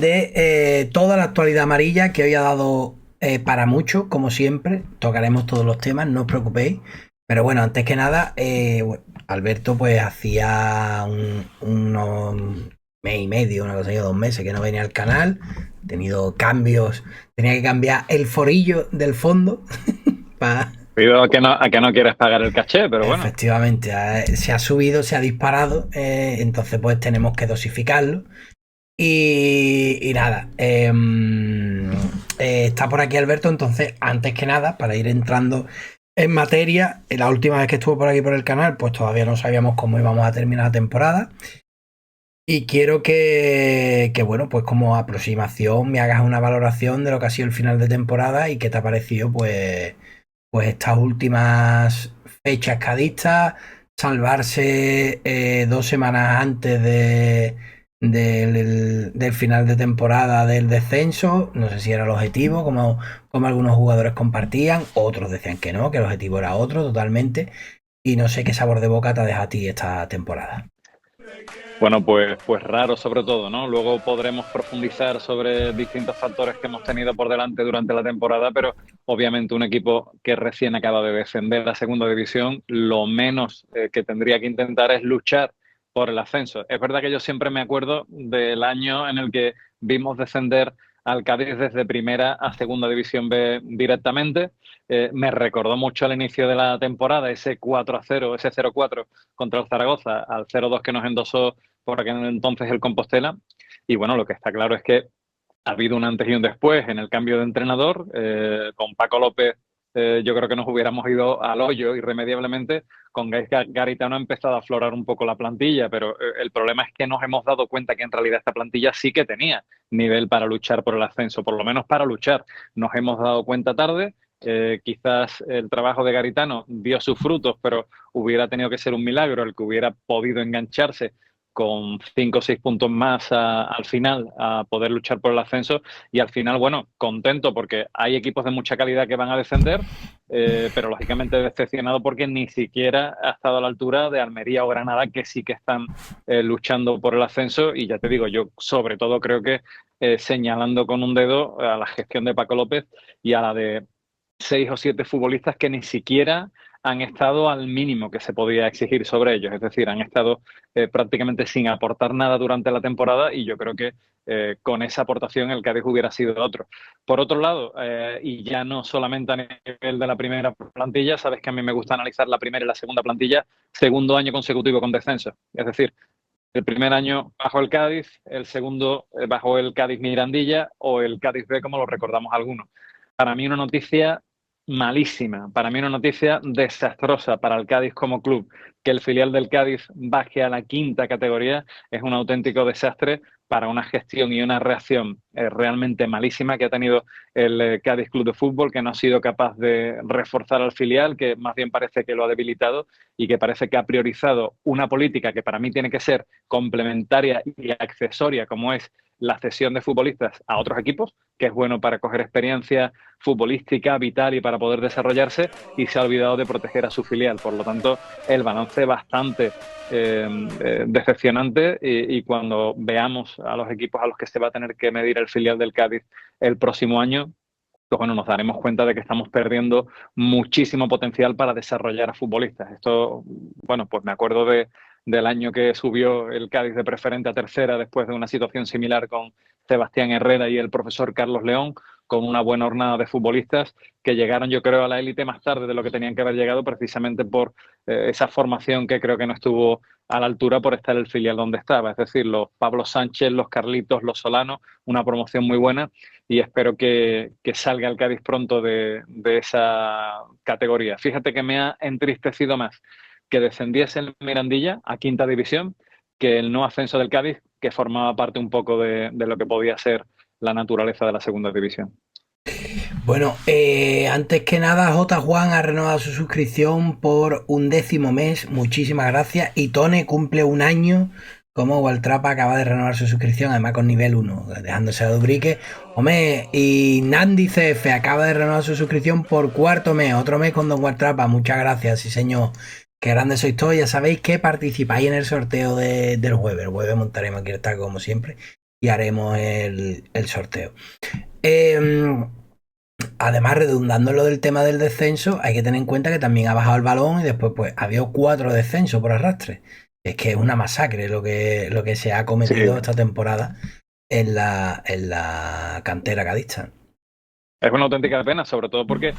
de toda la actualidad amarilla que hoy ha dado para mucho, como siempre. Tocaremos todos los temas, no os preocupéis. Pero bueno, antes que nada, Alberto pues hacía unos mes y medio, una cosa así, 2 meses que no venía al canal. Ha tenido cambios, tenía que cambiar el forillo del fondo para... Pido a que no quieres pagar el caché, pero bueno. Efectivamente, se ha subido, se ha disparado, entonces pues tenemos que dosificarlo. Y nada, está por aquí Alberto, entonces antes que nada, para ir entrando en materia, la última vez que estuvo por aquí por el canal, pues todavía no sabíamos cómo íbamos a terminar la temporada. Y quiero que, bueno, pues como aproximación me hagas una valoración de lo que ha sido el final de temporada y qué te ha parecido, pues estas últimas fechas cadistas, salvarse 2 semanas antes del final de temporada del descenso. No sé si era el objetivo, como algunos jugadores compartían, otros decían que no, que el objetivo era otro totalmente. Y no sé qué sabor de boca te ha dejado a ti esta temporada. Bueno, pues raro sobre todo, ¿no? Luego podremos profundizar sobre distintos factores que hemos tenido por delante durante la temporada, pero obviamente un equipo que recién acaba de descender a segunda división, lo menos que tendría que intentar es luchar por el ascenso. Es verdad que yo siempre me acuerdo del año en el que vimos descender al Cádiz desde primera a segunda división B directamente. Me recordó mucho al inicio de la temporada ese 4-0, ese 0-4 contra el Zaragoza, al 0-2 que nos endosó por aquel entonces el Compostela. Y bueno, lo que está claro es que ha habido un antes y un después en el cambio de entrenador. Con Paco López, yo creo que nos hubiéramos ido al hoyo irremediablemente. Con Garitano ha empezado a aflorar un poco la plantilla, pero el problema es que nos hemos dado cuenta que en realidad esta plantilla sí que tenía nivel para luchar por el ascenso, por lo menos para luchar. Nos hemos dado cuenta tarde. Quizás el trabajo de Garitano dio sus frutos, pero hubiera tenido que ser un milagro el que hubiera podido engancharse con 5 o 6 puntos más al final a poder luchar por el ascenso. Y al final, bueno, contento porque hay equipos de mucha calidad que van a descender, pero lógicamente decepcionado porque ni siquiera ha estado a la altura de Almería o Granada, que sí que están luchando por el ascenso. Y ya te digo, yo sobre todo creo que señalando con un dedo a la gestión de Paco López y a la de 6 o 7 futbolistas que ni siquiera han estado al mínimo que se podía exigir sobre ellos. Es decir, han estado prácticamente sin aportar nada durante la temporada y yo creo que con esa aportación el Cádiz hubiera sido otro. Por otro lado, y ya no solamente a nivel de la primera plantilla, sabes que a mí me gusta analizar la primera y la segunda plantilla, segundo año consecutivo con descenso. Es decir, el primer año bajo el Cádiz, el segundo bajo el Cádiz Mirandilla o el Cádiz B, como lo recordamos algunos. Para mí una noticia malísima, para mí una noticia desastrosa para el Cádiz como club. Que el filial del Cádiz baje a la quinta categoría es un auténtico desastre para una gestión y una reacción realmente malísima que ha tenido el Cádiz Club de Fútbol, que no ha sido capaz de reforzar al filial, que más bien parece que lo ha debilitado y que parece que ha priorizado una política que para mí tiene que ser complementaria y accesoria, como es la cesión de futbolistas a otros equipos, que es bueno para coger experiencia futbolística, vital y para poder desarrollarse, y se ha olvidado de proteger a su filial. Por lo tanto, el balance bastante decepcionante y cuando veamos a los equipos a los que se va a tener que medir el filial del Cádiz el próximo año, pues bueno, nos daremos cuenta de que estamos perdiendo muchísimo potencial para desarrollar a futbolistas. Esto, bueno, pues me acuerdo del año que subió el Cádiz de preferente a tercera después de una situación similar con Sebastián Herrera y el profesor Carlos León, con una buena hornada de futbolistas que llegaron, yo creo, a la élite más tarde de lo que tenían que haber llegado, precisamente por esa formación que creo que no estuvo a la altura por estar el filial donde estaba. Es decir, los Pablo Sánchez, los Carlitos, los Solano, una promoción muy buena y espero que salga el Cádiz pronto de esa categoría. Fíjate que me ha entristecido más que descendiese el Mirandilla a quinta división que el no ascenso del Cádiz, que formaba parte un poco de lo que podía ser la naturaleza de la segunda división. Bueno, antes que nada, J. Juan ha renovado su suscripción por un 10.º mes. Muchísimas gracias. Y Tone cumple un año como Waltrapa acaba de renovar su suscripción, además con nivel 1, dejándose a Dubrique. Hombre, y Nandi CF acaba de renovar su suscripción por cuarto mes, otro mes con Don Waltrapa. Muchas gracias, sí señor. Qué grande sois todos. Ya sabéis que participáis en el sorteo del jueves. El jueves montaremos aquí el taco como siempre. y haremos el sorteo. Además, redundando en lo del tema del descenso, hay que tener en cuenta que también ha bajado el balón y después pues ha habido 4 descensos por arrastre. Es que es una masacre lo que se ha Sí, cometido esta temporada en la cantera cadista. es una auténtica pena, sobre todo porque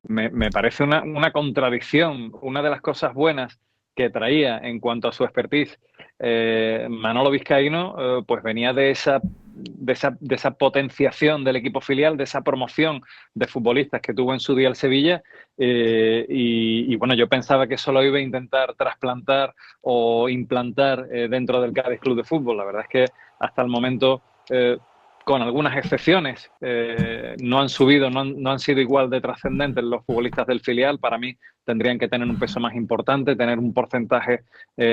me parece una contradicción. Una de las cosas buenas que traía en cuanto a su expertise Manolo Vizcaíno, pues venía de esa potenciación del equipo filial, de esa promoción de futbolistas que tuvo en su día el Sevilla. Y bueno, yo pensaba que eso lo iba a intentar trasplantar o implantar dentro del Cádiz Club de Fútbol. La verdad es que hasta el momento... con algunas excepciones, no han subido, no han sido igual de trascendentes los futbolistas del filial. Para mí tendrían que tener un peso más importante, tener un porcentaje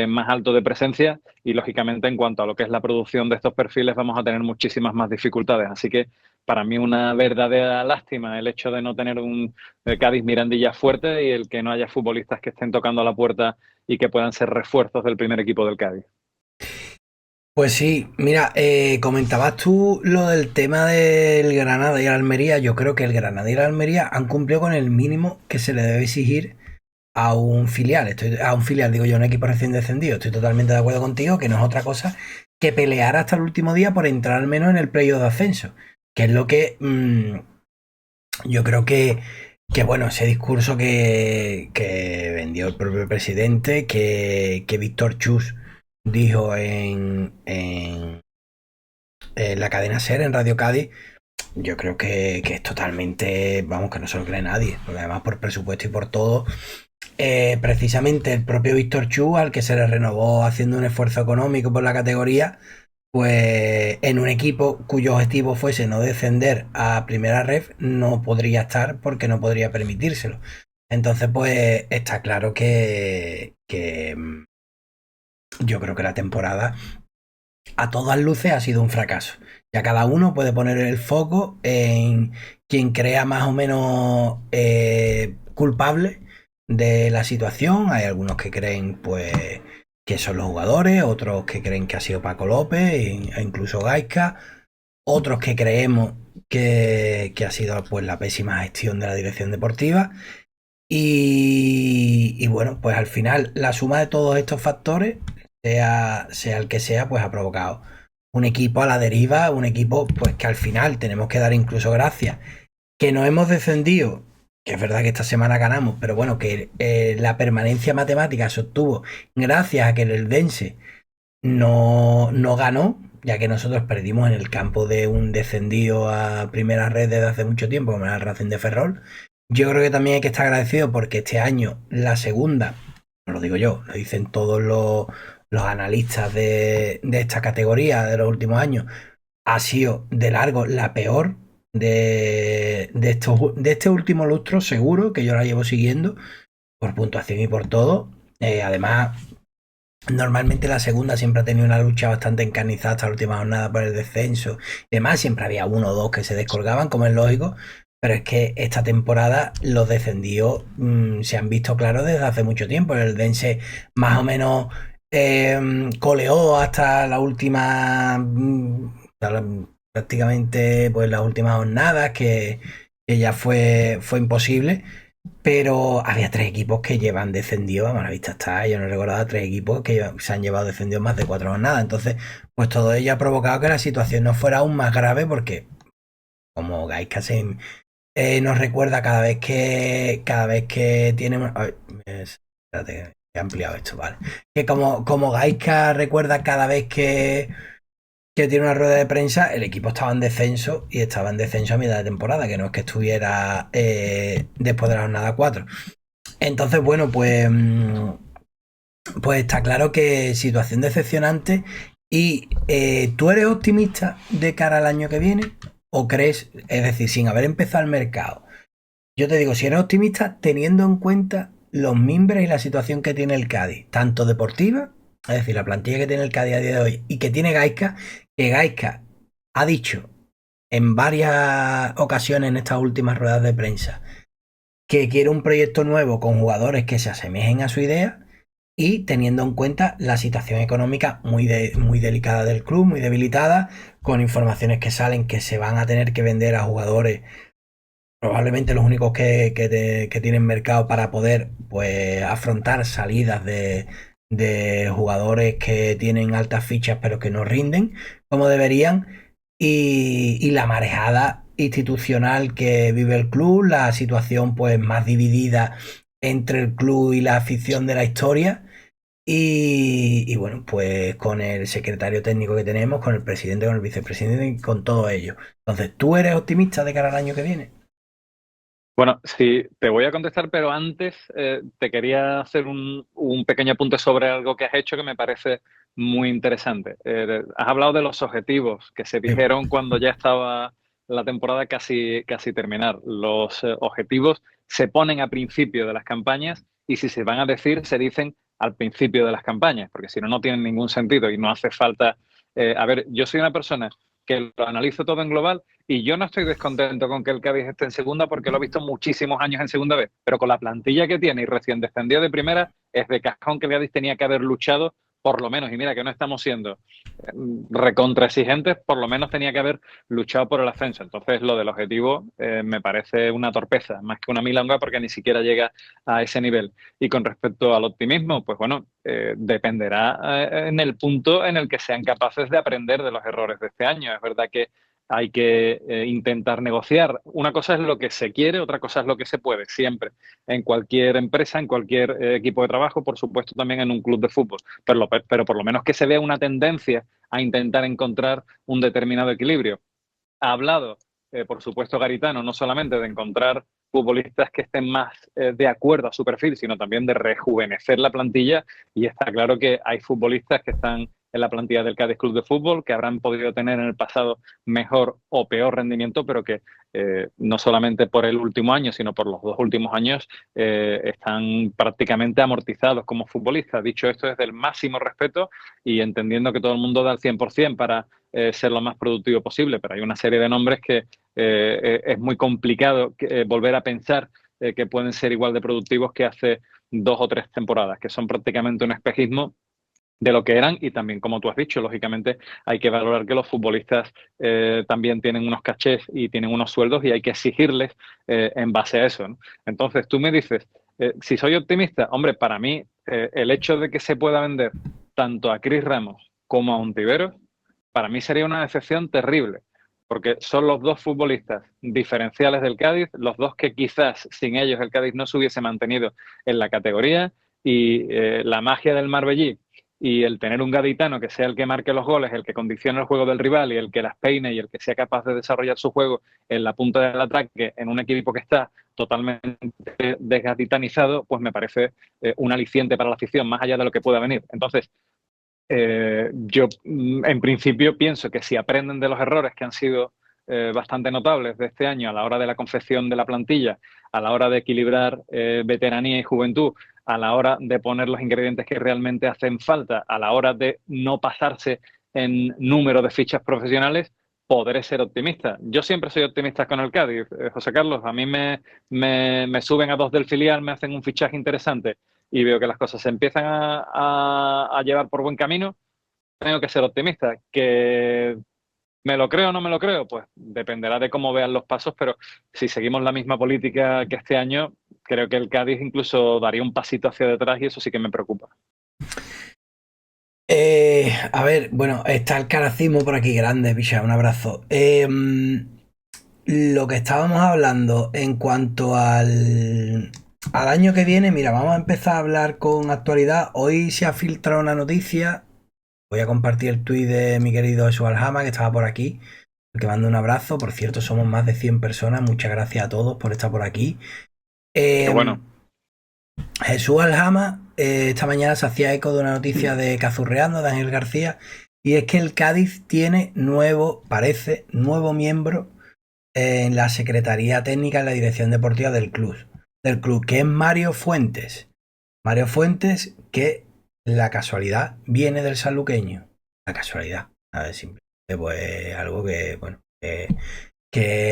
más alto de presencia y, lógicamente, en cuanto a lo que es la producción de estos perfiles, vamos a tener muchísimas más dificultades. Así que, para mí, una verdadera lástima el hecho de no tener un Cádiz Mirandilla fuerte y el que no haya futbolistas que estén tocando a la puerta y que puedan ser refuerzos del primer equipo del Cádiz. Pues sí, mira, comentabas tú lo del tema del Granada y el Almería. Yo creo que el Granada y el Almería han cumplido con el mínimo que se le debe exigir a un filial. A un filial, digo yo, un equipo recién descendido. Estoy totalmente de acuerdo contigo, que no es otra cosa que pelear hasta el último día por entrar al menos en el playoff de ascenso. Que es lo que yo creo que bueno, ese discurso que vendió el propio presidente, que Víctor Chus dijo en la cadena SER, en Radio Cádiz, yo creo que es totalmente, vamos, que no se lo cree nadie, porque además por presupuesto y por todo, precisamente el propio Víctor Chu, al que se le renovó haciendo un esfuerzo económico por la categoría, pues en un equipo cuyo objetivo fuese no descender a primera ref, no podría estar porque no podría permitírselo. Entonces, pues está claro que yo creo que la temporada a todas luces ha sido un fracaso. Ya cada uno puede poner el foco en quien crea más o menos culpable de la situación. Hay algunos que creen pues que son los jugadores, otros que creen que ha sido Paco López e incluso Gaisca, otros que creemos que ha sido pues la pésima gestión de la dirección deportiva. Y bueno, pues al final la suma de todos estos factores, sea el que sea, pues ha provocado un equipo a la deriva, un equipo pues que al final tenemos que dar incluso gracias, que no hemos descendido, que es verdad que esta semana ganamos, pero bueno, que la permanencia matemática se obtuvo gracias a que el Eldense no ganó, ya que nosotros perdimos en el campo de un descendido a primera red desde hace mucho tiempo, como era el Racing de Ferrol. Yo creo que también hay que estar agradecido porque este año la segunda, no lo digo yo, lo dicen todos los analistas de esta categoría de los últimos años, ha sido de largo la peor de este último lustro, seguro, que yo la llevo siguiendo por puntuación y por todo. Además, normalmente la segunda siempre ha tenido una lucha bastante encarnizada hasta la última jornada por el descenso y demás. Siempre había uno o dos que se descolgaban, como es lógico, pero es que esta temporada los descendidos se han visto claros desde hace mucho tiempo. El Dense más o menos coleó hasta la última, prácticamente pues las últimas jornadas, que ya fue imposible. Pero había 3 equipos que llevan descendido, vamos, a la vista está, yo no recordaba 3 equipos que se han llevado descendidos más de 4 jornadas. Entonces, pues todo ello ha provocado que la situación no fuera aún más grave porque, como Gaisca nos recuerda cada vez que tiene... A ver, espérate, he ampliado esto, vale. Que como Gaisca recuerda cada vez que tiene una rueda de prensa, el equipo estaba en descenso y estaba en descenso a mitad de temporada, que no es que estuviera después de la jornada 4. Entonces, bueno, pues está claro que situación decepcionante. ¿Y tú eres optimista de cara al año que viene? ¿O crees, es decir, sin haber empezado el mercado? Yo te digo, si eres optimista, teniendo en cuenta los mimbres y la situación que tiene el Cádiz, tanto deportiva, es decir, la plantilla que tiene el Cádiz a día de hoy y que tiene Gaisca, que Gaisca ha dicho en varias ocasiones en estas últimas ruedas de prensa que quiere un proyecto nuevo con jugadores que se asemejen a su idea. y teniendo en cuenta la situación económica muy delicada del club, muy debilitada, con informaciones que salen que se van a tener que vender a jugadores, probablemente los únicos que tienen mercado para poder pues afrontar salidas de jugadores que tienen altas fichas pero que no rinden como deberían, y la marejada institucional que vive el club, la situación pues más dividida entre el club y la afición de la historia. Y bueno, pues con el secretario técnico que tenemos, con el presidente, con el vicepresidente y con todo ello. Entonces, ¿tú eres optimista de cara al año que viene? Bueno, sí, te voy a contestar, pero antes te quería hacer un pequeño apunte sobre algo que has hecho que me parece muy interesante. Has hablado de los objetivos que se Sí. dijeron cuando ya estaba la temporada casi terminar. Los objetivos se ponen a principio de las campañas y si se van a decir, se dicen al principio de las campañas, porque si no, no tienen ningún sentido y no hace falta. A ver, yo soy una persona que lo analizo todo en global y yo no estoy descontento con que el Cádiz esté en segunda porque lo he visto muchísimos años en segunda vez, pero con la plantilla que tiene y recién descendido de primera, es de cajón que el Cádiz tenía que haber luchado por lo menos, y mira que no estamos siendo recontra exigentes, por lo menos tenía que haber luchado por el ascenso. Entonces lo del objetivo me parece una torpeza, más que una milonga porque ni siquiera llega a ese nivel. Y con respecto al optimismo, pues bueno, dependerá en el punto en el que sean capaces de aprender de los errores de este año. Es verdad que hay que intentar negociar. Una cosa es lo que se quiere, otra cosa es lo que se puede, siempre. En cualquier empresa, en cualquier equipo de trabajo, por supuesto también en un club de fútbol. Pero por lo menos que se vea una tendencia a intentar encontrar un determinado equilibrio. Ha hablado, por supuesto, Garitano, no solamente de encontrar futbolistas que estén más de acuerdo a su perfil, sino también de rejuvenecer la plantilla. Y está claro que hay futbolistas que están en la plantilla del Cádiz Club de Fútbol, que habrán podido tener en el pasado mejor o peor rendimiento, pero que no solamente por el último año, sino por los dos últimos años, están prácticamente amortizados como futbolistas. Dicho esto, desde el máximo respeto y entendiendo que todo el mundo da el 100% para ser lo más productivo posible, pero hay una serie de nombres que es muy complicado volver a pensar que pueden ser igual de productivos que hace 2 o 3 temporadas, que son prácticamente un espejismo de lo que eran y también, como tú has dicho, lógicamente hay que valorar que los futbolistas también tienen unos cachés y tienen unos sueldos y hay que exigirles en base a eso, ¿no? Entonces, tú me dices, si soy optimista, hombre, para mí el hecho de que se pueda vender tanto a Cris Ramos como a Ontiveros, para mí sería una decepción terrible, porque son los dos futbolistas diferenciales del Cádiz, los dos que quizás sin ellos el Cádiz no se hubiese mantenido en la categoría y la magia del Marbellí y el tener un gaditano que sea el que marque los goles, el que condicione el juego del rival y el que las peine y el que sea capaz de desarrollar su juego en la punta del ataque en un equipo que está totalmente desgaditanizado, pues me parece un aliciente para la afición, más allá de lo que pueda venir. Entonces, yo en principio pienso que si aprenden de los errores que han sido bastante notables de este año a la hora de la confección de la plantilla, a la hora de equilibrar veteranía y juventud, a la hora de poner los ingredientes que realmente hacen falta, a la hora de no pasarse en número de fichas profesionales, podré ser optimista. Yo siempre soy optimista con el Cádiz, José Carlos. A mí me suben a dos del filial, me hacen un fichaje interesante y veo que las cosas se empiezan a llevar por buen camino, tengo que ser optimista. ¿Que me lo creo o no me lo creo? Pues dependerá de cómo vean los pasos, pero si seguimos la misma política que este año, creo que el Cádiz incluso daría un pasito hacia detrás y eso sí que me preocupa. A ver, bueno, está el caracismo por aquí, grande, picha, un abrazo. Lo que estábamos hablando en cuanto al año que viene, mira, vamos a empezar a hablar con actualidad. Hoy se ha filtrado una noticia. Voy a compartir el tuit de mi querido Jesús Aljama, que estaba por aquí, que mando un abrazo. Por cierto, somos más de 100 personas. Muchas gracias a todos por estar por aquí. Qué Eh, bueno. Jesús Aljama esta mañana se hacía eco de una noticia de Cazurreando, de Ángel García, y es que el Cádiz tiene nuevo miembro en la Secretaría Técnica, en la Dirección Deportiva del club, que es Mario Fuentes. Mario Fuentes, que la casualidad viene del sanluqueño. La casualidad. A ver, simplemente pues algo que, bueno, que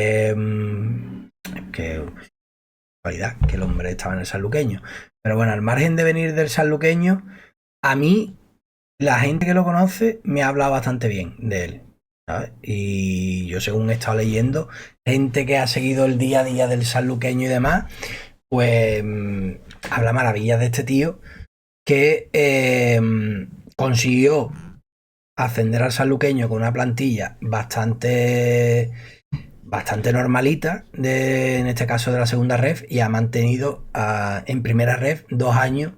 casualidad que el hombre estaba en el sanluqueño. Pero bueno, al margen de venir del sanluqueño, a mí la gente que lo conoce me ha hablado bastante bien de él, ¿sabes? Y yo, según he estado leyendo, gente que ha seguido el día a día del sanluqueño y demás, pues habla maravillas de este tío que consiguió ascender al sanluqueño con una plantilla bastante normalita, en este caso de la segunda ref, y ha mantenido en primera ref 2 años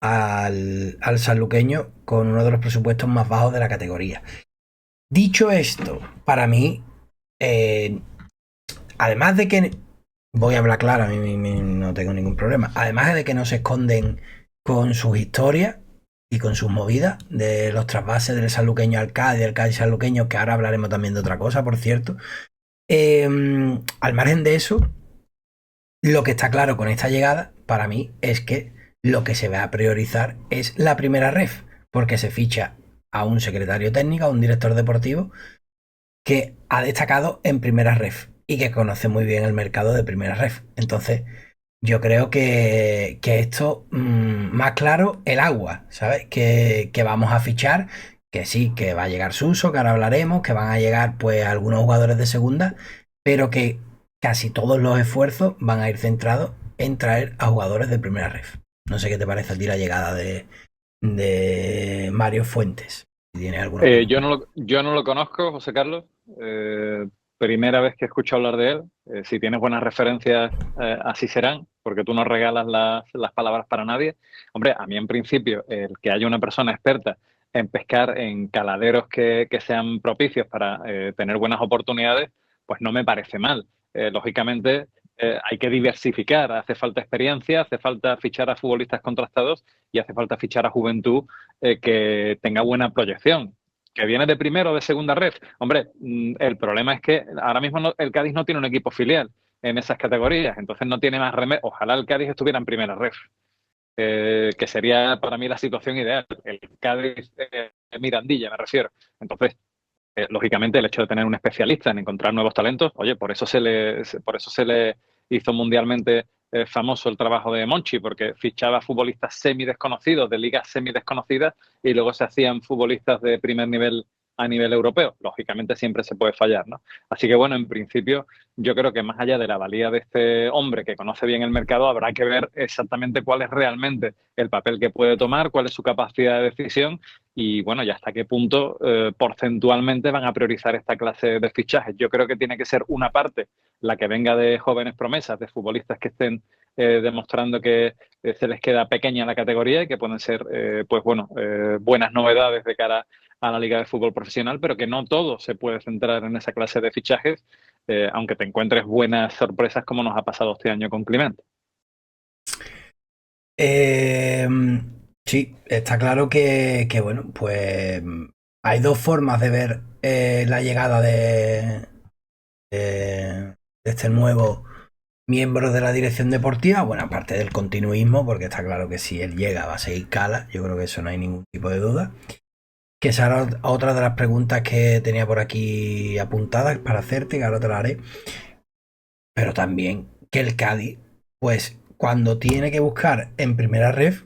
al sanluqueño con uno de los presupuestos más bajos de la categoría. Dicho esto, para mí, además de que, voy a hablar claro, a mí no tengo ningún problema, además de que no se esconden con sus historias y con sus movidas de los trasvases del sanluqueño al Cádiz, del Cádiz sanluqueño, que ahora hablaremos también de otra cosa, por cierto. Al margen de eso, lo que está claro con esta llegada, para mí, es que lo que se va a priorizar es la primera ref, porque se ficha a un secretario técnico, a un director deportivo, que ha destacado en primera ref y que conoce muy bien el mercado de primera ref. Entonces, yo creo que esto, más claro, el agua, ¿sabes? Que vamos a fichar, que sí, que va a llegar Suso, que ahora hablaremos, que van a llegar pues algunos jugadores de segunda, pero que casi todos los esfuerzos van a ir centrados en traer a jugadores de primera ref. No sé qué te parece a ti la llegada de Mario Fuentes. Si tienes alguna Yo no lo conozco, José Carlos. Primera vez que escucho hablar de él. Si tienes buenas referencias, así serán, porque tú no regalas las palabras para nadie. Hombre, a mí en principio, el que haya una persona experta en pescar en caladeros que sean propicios para tener buenas oportunidades, pues no me parece mal. Lógicamente, hay que diversificar. Hace falta experiencia, hace falta fichar a futbolistas contrastados y hace falta fichar a juventud que tenga buena proyección. Que viene de primero o de segunda ref. Hombre, el problema es que ahora mismo el Cádiz no tiene un equipo filial en esas categorías, entonces no tiene más remedio. Ojalá el Cádiz estuviera en primera ref, que sería para mí la situación ideal. El Cádiz Mirandilla, me refiero. Entonces, lógicamente, el hecho de tener un especialista en encontrar nuevos talentos, oye, por eso se le hizo mundialmente famoso el trabajo de Monchi, porque fichaba futbolistas semidesconocidos, de ligas semidesconocidas, y luego se hacían futbolistas de primer nivel a nivel europeo. Lógicamente siempre se puede fallar, ¿no? Así que bueno, en principio yo creo que más allá de la valía de este hombre que conoce bien el mercado, habrá que ver exactamente cuál es realmente el papel que puede tomar, cuál es su capacidad de decisión y bueno, ya hasta qué punto porcentualmente van a priorizar esta clase de fichajes. Yo creo que tiene que ser una parte la que venga de jóvenes promesas, de futbolistas que estén demostrando que se les queda pequeña la categoría y que pueden ser, pues bueno, buenas novedades de cara a la Liga de Fútbol Profesional, pero que no todo se puede centrar en esa clase de fichajes, aunque te encuentres buenas sorpresas como nos ha pasado este año con Clemente. Sí, está claro que, bueno, pues hay dos formas de ver la llegada de este nuevo miembro de la dirección deportiva. Bueno, aparte del continuismo, porque está claro que si él llega va a seguir Cala, yo creo que eso no hay ningún tipo de duda. Que esa era otra de las preguntas que tenía por aquí apuntadas para hacerte, que ahora te la haré. Pero también que el Cádiz, pues cuando tiene que buscar en primera ref,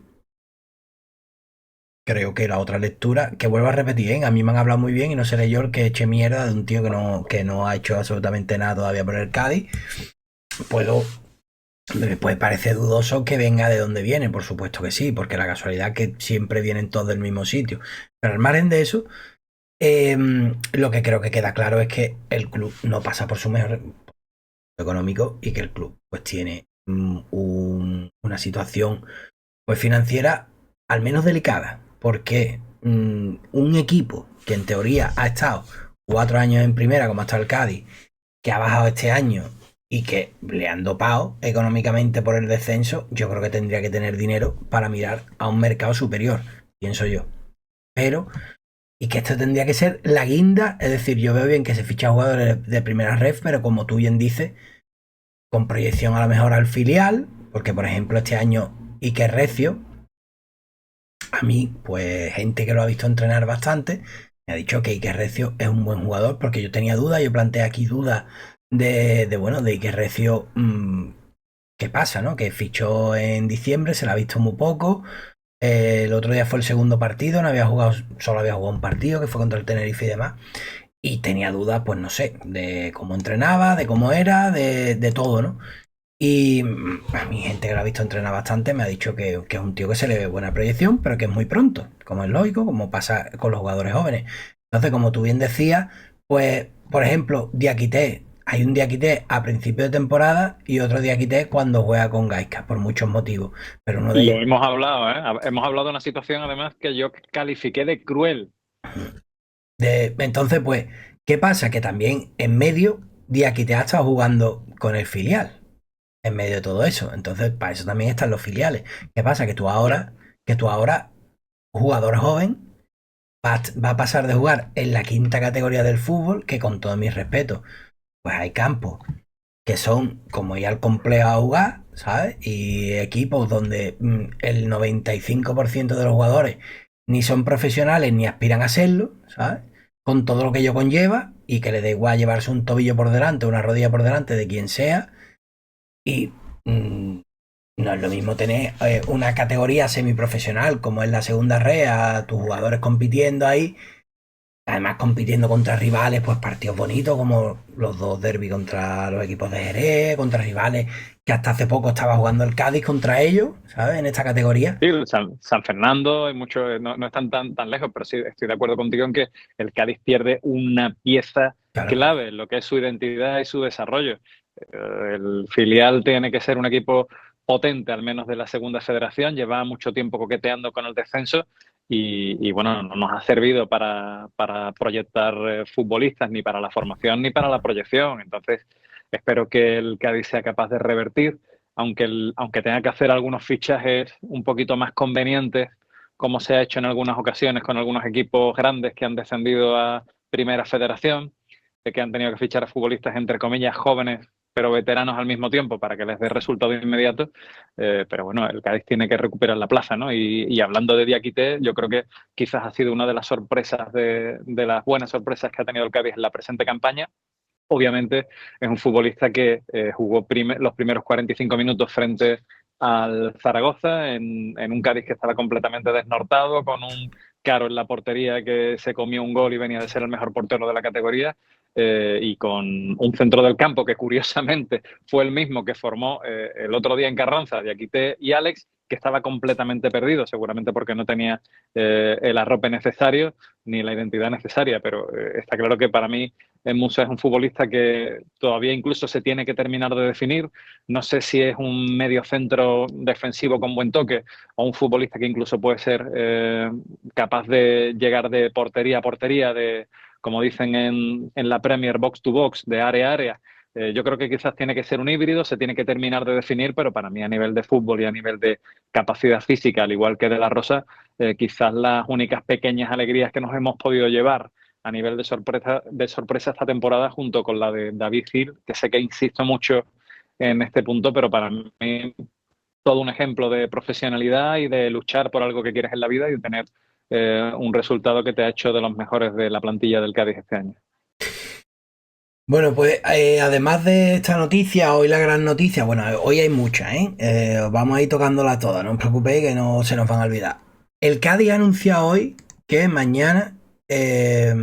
creo que la otra lectura, que vuelvo a repetir, a mí me han hablado muy bien y no seré yo el que eche mierda de un tío que no ha hecho absolutamente nada todavía por el Cádiz. Me puede parecer dudoso que venga de donde viene, por supuesto que sí, porque la casualidad es que siempre vienen todos del mismo sitio. Pero al margen de eso, lo que creo que queda claro es que el club no pasa por su mejor económico y que el club pues tiene una situación pues financiera al menos delicada, porque un equipo que en teoría ha estado 4 años en primera, como ha estado el Cádiz, que ha bajado este año y que le han dopado económicamente por el descenso, yo creo que tendría que tener dinero para mirar a un mercado superior, pienso yo. Pero, y que esto tendría que ser la guinda, es decir, yo veo bien que se ficha jugadores de primera ref, pero como tú bien dices, con proyección a lo mejor al filial, porque por ejemplo este año Iker Recio, a mí, pues gente que lo ha visto entrenar bastante, me ha dicho que Iker Recio es un buen jugador, porque yo tenía dudas, yo planteé aquí dudas bueno, de Iker Recio ¿qué pasa, no? Que fichó en diciembre, se la ha visto muy poco. El otro día fue el segundo partido, no había jugado, solo había jugado un partido que fue contra el Tenerife y demás. Y tenía dudas, pues no sé, de cómo entrenaba, de cómo era, de todo, ¿no? Y a mi gente que lo ha visto entrenar bastante me ha dicho que es un tío que se le ve buena proyección, pero que es muy pronto, como es lógico, como pasa con los jugadores jóvenes. Entonces, como tú bien decías, pues, por ejemplo, Diakité, hay un Diakité a principio de temporada y otro Diakité cuando juega con Gaisca, por muchos motivos. Pero uno de Lo ellos, hemos hablado, ¿eh? Hemos hablado de una situación además que yo califiqué de cruel. entonces, pues, ¿qué pasa? Que también en medio Diakité ha estado jugando con el filial. En medio de todo eso. Entonces, para eso también están los filiales. ¿Qué pasa? Que tú ahora, jugador joven, va a pasar de jugar en la quinta categoría del fútbol, que con todo mi respeto, pues hay campos que son como ir al complejo a jugar, ¿sabes? Y equipos donde el 95% de los jugadores ni son profesionales ni aspiran a serlo, ¿sabes? Con todo lo que ello conlleva y que le da igual llevarse un tobillo por delante, una rodilla por delante de quien sea. Y mm, no es lo mismo tener una categoría semiprofesional como es la segunda red, a tus jugadores compitiendo ahí, además compitiendo contra rivales, pues partidos bonitos como los dos derbis contra los equipos de Jerez, contra rivales que hasta hace poco estaba jugando el Cádiz contra ellos, ¿sabes? En esta categoría. Sí, San Fernando, no están tan lejos, pero sí estoy de acuerdo contigo en que el Cádiz pierde una pieza Claro. clave en lo que es su identidad y su desarrollo. El filial tiene que ser un equipo potente, al menos de la segunda federación, lleva mucho tiempo coqueteando con el descenso y bueno, no nos ha servido para proyectar futbolistas, ni para la formación ni para la proyección. Entonces, espero que el Cádiz sea capaz de revertir aunque tenga que hacer algunos fichajes un poquito más convenientes, como se ha hecho en algunas ocasiones con algunos equipos grandes que han descendido a Primera Federación, de que han tenido que fichar a futbolistas, entre comillas, jóvenes, pero veteranos al mismo tiempo para que les dé resultado inmediato. Pero bueno, el Cádiz tiene que recuperar la plaza, ¿no? Y hablando de Diakité, yo creo que quizás ha sido una de las sorpresas, de las buenas sorpresas que ha tenido el Cádiz en la presente campaña. Obviamente es un futbolista que jugó los primeros 45 minutos frente al Zaragoza en un Cádiz que estaba completamente desnortado, con un Caro en la portería que se comió un gol y venía de ser el mejor portero de la categoría, y con un centro del campo que curiosamente fue el mismo que formó el otro día en Carranza, Diakité y Alex, que estaba completamente perdido, seguramente porque no tenía el arrope necesario ni la identidad necesaria, pero está claro que para mí Musa es un futbolista que todavía incluso se tiene que terminar de definir. No sé si es un medio centro defensivo con buen toque o un futbolista que incluso puede ser capaz de llegar de portería a portería, como dicen en la Premier, box to box, de área a área. Yo creo que quizás tiene que ser un híbrido, se tiene que terminar de definir, pero para mí a nivel de fútbol y a nivel de capacidad física, al igual que de la Rosa, quizás las únicas pequeñas alegrías que nos hemos podido llevar a nivel de sorpresa esta temporada, junto con la de David Gil, que sé que insisto mucho en este punto, pero para mí todo un ejemplo de profesionalidad y de luchar por algo que quieres en la vida y de tener un resultado que te ha hecho de los mejores de la plantilla del Cádiz este año. Bueno, pues además de esta noticia, hoy la gran noticia, bueno, hoy hay muchas, ¿eh? Vamos a ir tocándolas todas, no os preocupéis que no se nos van a olvidar. El Cádiz ha anunciado hoy que mañana eh,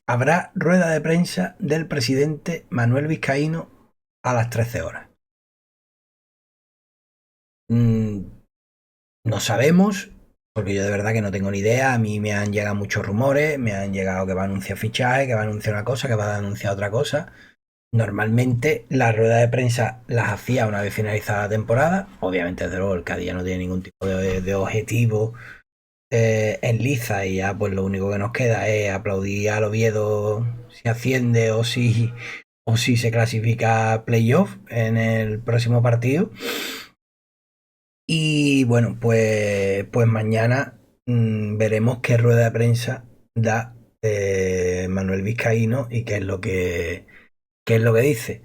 habrá rueda de prensa del presidente Manuel Vizcaíno a las 13 horas. Mm, no sabemos, porque yo de verdad que no tengo ni idea. A mí me han llegado muchos rumores, me han llegado que va a anunciar fichaje, que va a anunciar una cosa, que va a anunciar otra cosa. Normalmente las ruedas de prensa las hacía una vez finalizada la temporada. Obviamente, desde luego, el Cádiz ya no tiene ningún tipo de objetivo en liza y ya pues lo único que nos queda es aplaudir al Oviedo si asciende o si se clasifica a playoff en el próximo partido. Y bueno, pues mañana veremos qué rueda de prensa da Manuel Vizcaíno y qué es lo que dice.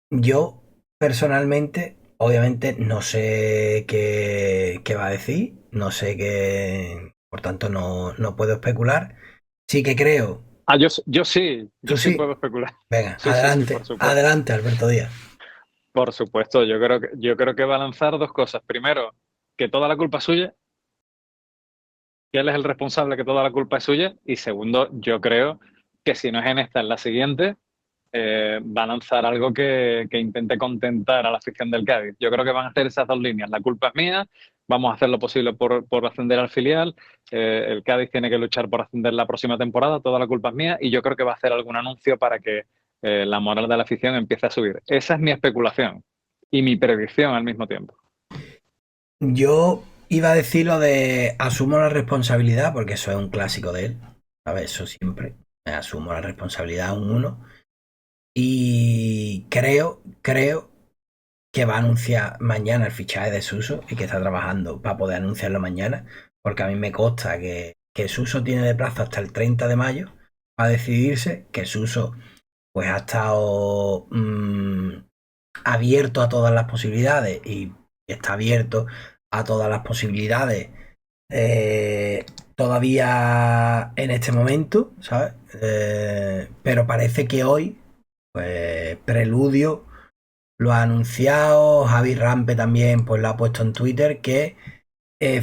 Yo personalmente, obviamente, no sé qué va a decir, no sé qué, por tanto, no puedo especular. Sí que creo, Yo tú sí sí. puedo especular. Venga, Sí, sí, sí, por adelante, supuesto. adelante, Alberto Díaz. Por supuesto, yo creo que va a lanzar dos cosas. Primero, que toda la culpa es suya, que él es el responsable, que toda la culpa es suya. Y segundo, yo creo que si no es en esta, en la siguiente, va a lanzar algo que intente contentar a la afición del Cádiz. Yo creo que van a hacer esas dos líneas. La culpa es mía, vamos a hacer lo posible por ascender al filial. El Cádiz tiene que luchar por ascender la próxima temporada, toda la culpa es mía. Y yo creo que va a hacer algún anuncio para que la moral de la afición empiece a subir. Esa es mi especulación y mi predicción al mismo tiempo. Yo iba a decir lo de asumo la responsabilidad, porque eso es un clásico de él. ¿Sabes? Eso siempre. Asumo la responsabilidad un uno. Y creo que va a anunciar mañana el fichaje de Suso y que está trabajando para poder anunciarlo mañana, porque a mí me consta que Suso tiene de plazo hasta el 30 de mayo para decidirse, que Suso pues ha estado abierto a todas las posibilidades y está abierto a todas las posibilidades todavía en este momento, ¿sabes? Pero parece que hoy, pues Preludio lo ha anunciado, Javi Rampe también pues lo ha puesto en Twitter que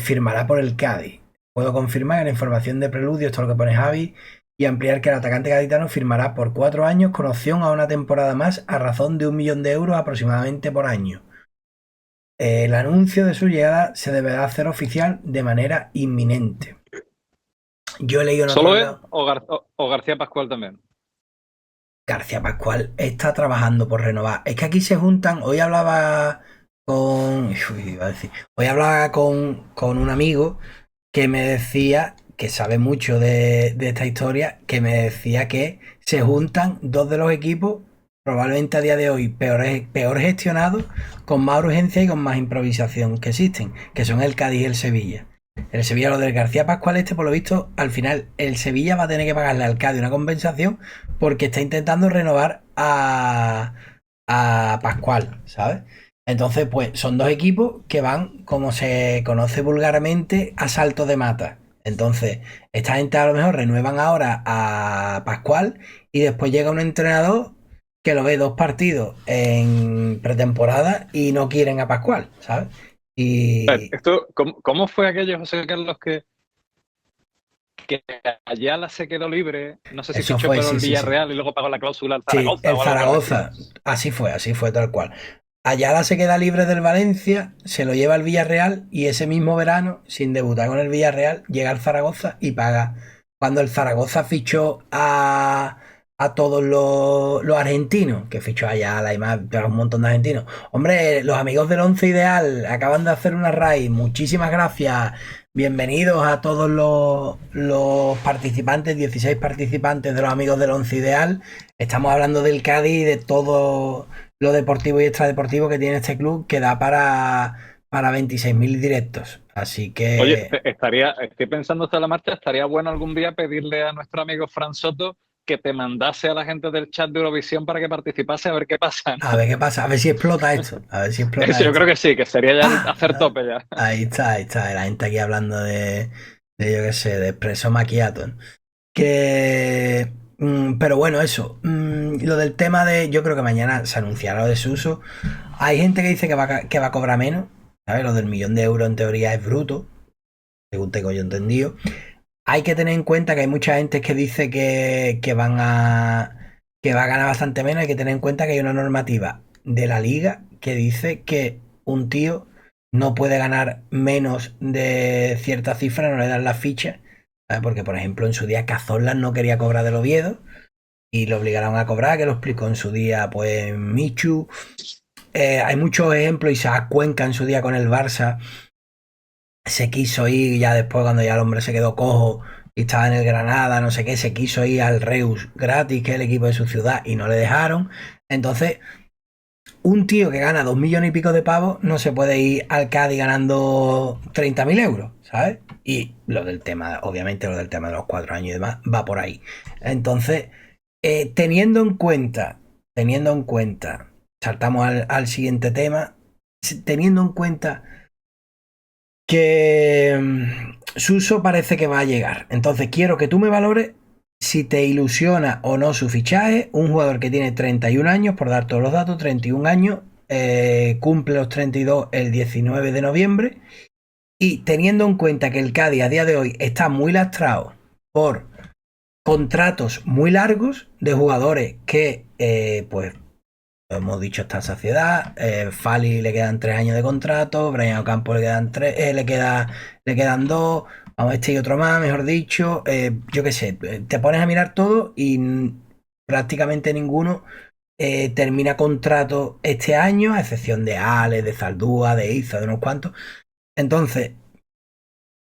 firmará por el Cádiz. Puedo confirmar que la información de Preludio, esto es lo que pone Javi, y ampliar que el atacante gaditano firmará por 4 años con opción a una temporada más a razón de 1 millón de euros aproximadamente por año. El anuncio de su llegada se deberá hacer oficial de manera inminente. Yo he leído en otro ¿Solo él lado. o García Pascual también? García Pascual está trabajando por renovar. Es que aquí se juntan. Hoy hablaba con. Iba a decir. Hoy hablaba con un amigo que me decía, que sabe mucho de esta historia, que me decía que se juntan dos de los equipos, probablemente a día de hoy, peor gestionados, con más urgencia y con más improvisación que existen, que son el Cádiz y el Sevilla. El Sevilla, lo del García Pascual, por lo visto, al final el Sevilla va a tener que pagarle al Cádiz una compensación porque está intentando renovar a Pascual, ¿sabes? Entonces, pues son dos equipos que van, como se conoce vulgarmente, a salto de mata. Entonces, esta gente a lo mejor renuevan ahora a Pascual y después llega un entrenador que lo ve 2 partidos en pretemporada y no quieren a Pascual, ¿sabes? Y ¿Cómo fue aquello, José Carlos, que Ayala se quedó libre? No sé si eso fichó fue, pero sí, el sí, sí. Villarreal y luego pagó la cláusula al Sí, Zaragoza el o algo parecido. Zaragoza, así fue tal cual. Ayala se queda libre del Valencia, se lo lleva al Villarreal y ese mismo verano, sin debutar con el Villarreal, llega al Zaragoza y paga. Cuando el Zaragoza fichó a todos los argentinos, que fichó a Ayala y más, pero un montón de argentinos. Hombre, los amigos del Once Ideal acaban de hacer una raid. Muchísimas gracias. Bienvenidos a todos los participantes, 16 participantes de los amigos del Once Ideal. Estamos hablando del Cádiz y de todo lo deportivo y extradeportivo que tiene este club, que da para 26.000 directos. Así Oye, que estoy pensando hasta la marcha, estaría bueno algún día pedirle a nuestro amigo Fran Soto que te mandase a la gente del chat de Eurovisión para que participase a ver qué pasa, a ¿no? ver qué pasa, a ver si explota esto, a ver si explota Eso yo esto. creo que sí, que sería ya hacer ¡Ah! tope ya. Ahí está, la gente aquí hablando de yo qué sé, de Espresso Macchiato, ¿no? Que. Pero bueno, eso. Lo del tema de. Yo creo que mañana se anunciará lo de su uso. Hay gente que dice que va a cobrar menos. ¿Sabes? Lo del 1 millón de euros en teoría es bruto. Según tengo yo entendido. Hay que tener en cuenta que hay mucha gente que dice que van a. Que va a ganar bastante menos. Hay que tener en cuenta que hay una normativa de la liga que dice que un tío no puede ganar menos de cierta cifra, no le dan la ficha. ¿Sabes? Porque, por ejemplo, en su día Cazorla no quería cobrar del Oviedo y lo obligaron a cobrar, que lo explicó en su día, pues, Michu. Hay muchos ejemplos. Isaac Cuenca en su día con el Barça se quiso ir ya después, cuando ya el hombre se quedó cojo y estaba en el Granada, no sé qué, se quiso ir al Reus gratis, que es el equipo de su ciudad, y no le dejaron. Entonces, un tío que gana 2 millones y pico de pavos no se puede ir al Cádiz ganando 30.000 euros, ¿sabes? Y lo del tema, obviamente lo del tema de los 4 años y demás, va por ahí. Entonces, teniendo en cuenta, saltamos al siguiente tema, teniendo en cuenta que Suso parece que va a llegar. Entonces, quiero que tú me valores si te ilusiona o no su fichaje. Un jugador que tiene 31 años, por dar todos los datos, 31 años, cumple los 32 el 19 de noviembre. Y teniendo en cuenta que el Cádiz a día de hoy está muy lastrado por contratos muy largos de jugadores que, pues, lo hemos dicho esta saciedad, Fali le quedan 3 años de contrato, Brian Ocampo le quedan le quedan dos, vamos, este y otro más, mejor dicho, yo qué sé, te pones a mirar todo y prácticamente ninguno termina contrato este año, a excepción de Ale, de Zaldúa, de Iza, de unos cuantos. Entonces,